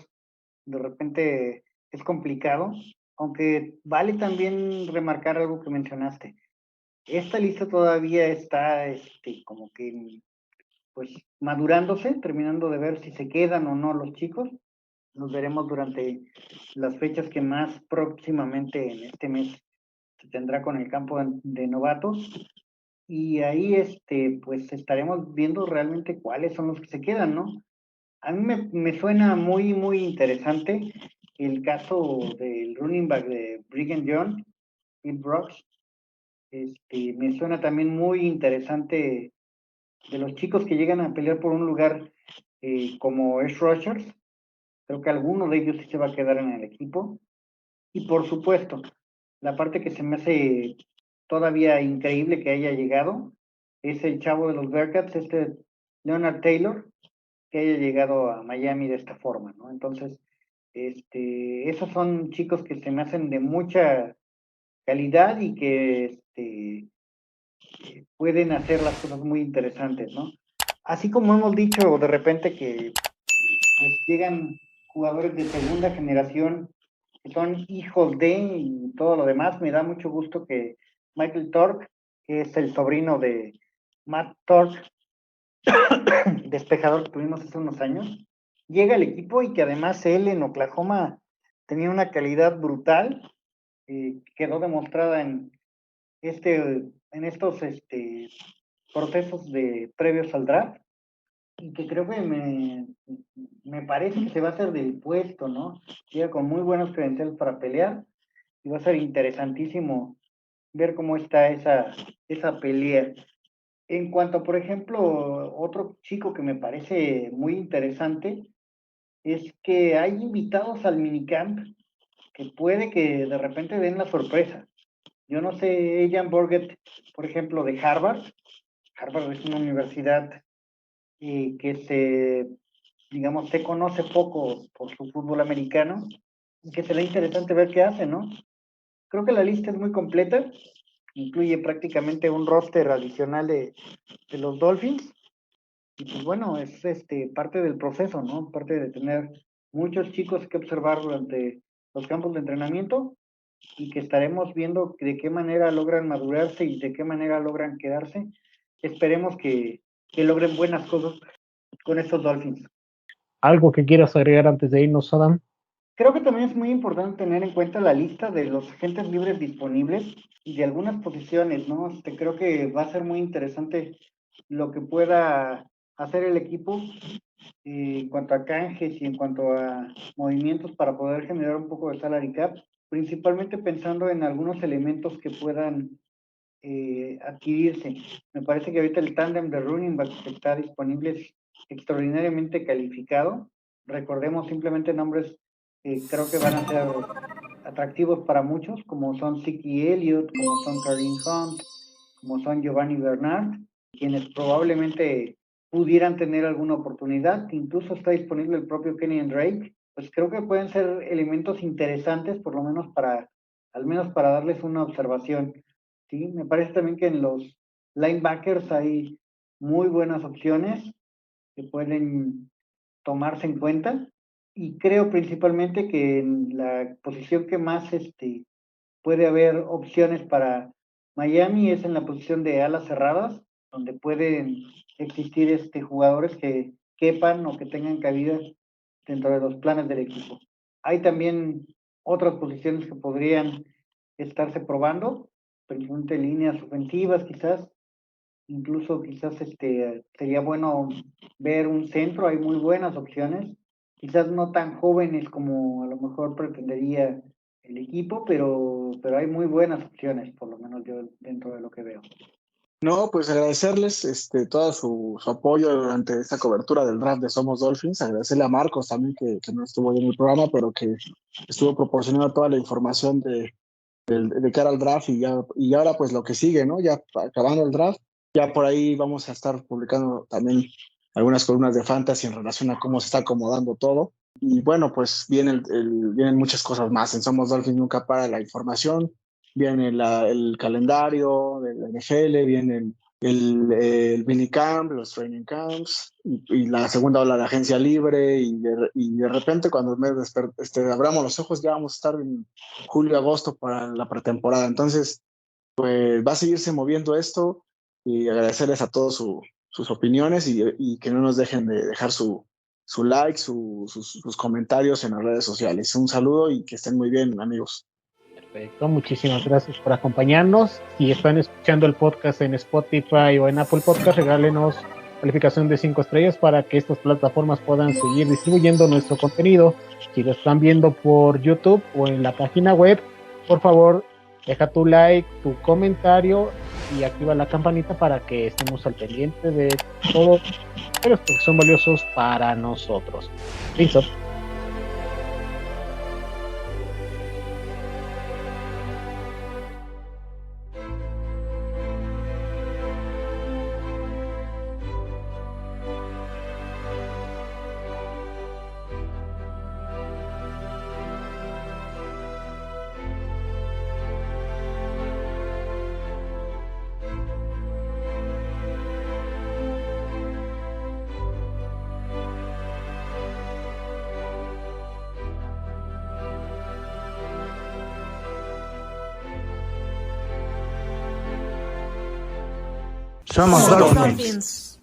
Speaker 3: de repente es complicado, aunque vale también remarcar algo que mencionaste. Esta lista todavía está como que pues madurándose, terminando de ver si se quedan o no los chicos. Nos veremos durante las fechas que más próximamente en este mes se tendrá con el campo de novatos. Y ahí pues estaremos viendo realmente cuáles son los que se quedan, ¿no? A mí me suena muy, muy interesante el caso del running back de Brigham Young, Bill Brooks. Me suena también muy interesante de los chicos que llegan a pelear por un lugar como Edge Rushers. Creo que alguno de ellos sí se va a quedar en el equipo. Y por supuesto, la parte que se me hace todavía increíble que haya llegado es el chavo de los Bearcats, Leonard Taylor, que haya llegado a Miami de esta forma, ¿no? Entonces, esos son chicos que se me hacen de mucha calidad y que pueden hacer las cosas muy interesantes, ¿no? Así como hemos dicho de repente que pues, llegan jugadores de segunda generación que son hijos de y todo lo demás, me da mucho gusto que Michael Tork, que es el sobrino de Matt Tork, despejador que tuvimos hace unos años, llega al equipo y que además él en Oklahoma tenía una calidad brutal, quedó demostrada en estos procesos previos al draft, y que creo que me parece que se va a hacer del puesto, ¿no? Llega con muy buenos credenciales para pelear, y va a ser interesantísimo ver cómo está esa pelea. En cuanto, por ejemplo, otro chico que me parece muy interesante, es que hay invitados al minicamp que puede que de repente den la sorpresa. Yo no sé, Jan Borget, por ejemplo, de Harvard. Harvard es una universidad que digamos, se conoce poco por su fútbol americano, y que será interesante ver qué hace, ¿no? Creo que la lista es muy completa, incluye prácticamente un roster adicional de los Dolphins, y pues bueno, es parte del proceso, ¿no? Parte de tener muchos chicos que observar durante los campos de entrenamiento, y que estaremos viendo de qué manera logran madurarse y de qué manera logran quedarse. Esperemos que logren buenas cosas con estos Dolphins.
Speaker 1: ¿Algo que quieras agregar antes de irnos, Adam?
Speaker 3: Creo que también es muy importante tener en cuenta la lista de los agentes libres disponibles y de algunas posiciones, ¿no? Creo que va a ser muy interesante lo que pueda hacer el equipo en cuanto a canjes y en cuanto a movimientos para poder generar un poco de salary cap, principalmente pensando en algunos elementos que puedan adquirirse. Me parece que ahorita el tándem de running backs que está disponible es extraordinariamente calificado. Recordemos simplemente nombres que creo que van a ser atractivos para muchos, como son Zeke Elliott, como son Kareem Hunt, como son Giovanni Bernard, quienes probablemente pudieran tener alguna oportunidad. Incluso está disponible el propio Kenyan Drake. Pues creo que pueden ser elementos interesantes, por lo menos al menos para darles una observación. Sí, me parece también que en los linebackers hay muy buenas opciones que pueden tomarse en cuenta, y creo principalmente que en la posición que más puede haber opciones para Miami es en la posición de alas cerradas, donde pueden existir jugadores que quepan o que tengan cabida dentro de los planes del equipo. Hay también otras posiciones que podrían estarse probando, principalmente líneas ofensivas quizás, incluso quizás sería bueno ver un centro, hay muy buenas opciones, quizás no tan jóvenes como a lo mejor pretendería el equipo, pero hay muy buenas opciones, por lo menos yo dentro de lo que veo.
Speaker 2: No, pues agradecerles todo su apoyo durante esta cobertura del draft de Somos Dolphins. Agradecerle a Marcos también, que no estuvo en el programa, pero que estuvo proporcionando toda la información de cara al draft, y ahora pues lo que sigue, ¿no? Ya acabando el draft, ya por ahí vamos a estar publicando también algunas columnas de fantasy en relación a cómo se está acomodando todo. Y bueno, pues vienen muchas cosas más. En Somos Dolphins nunca para la información. Viene el calendario de la NFL, viene el minicamp, los training camps, y la segunda ola de la agencia libre, y de repente cuando abramos los ojos ya vamos a estar en julio, agosto para la pretemporada. Entonces, pues va a seguirse moviendo esto, y agradecerles a todos sus opiniones, y que no nos dejen de dejar su like, sus comentarios en las redes sociales. Un saludo y que estén muy bien, amigos.
Speaker 1: Perfecto, muchísimas gracias por acompañarnos. Si están escuchando el podcast en Spotify o en Apple Podcast, regálenos calificación de 5 estrellas para que estas plataformas puedan seguir distribuyendo nuestro contenido. Si lo están viendo por YouTube o en la página web, por favor, deja tu like, tu comentario y activa la campanita para que estemos al pendiente de todo, pero porque son valiosos para nosotros. Listo.
Speaker 6: Somos Dolphins.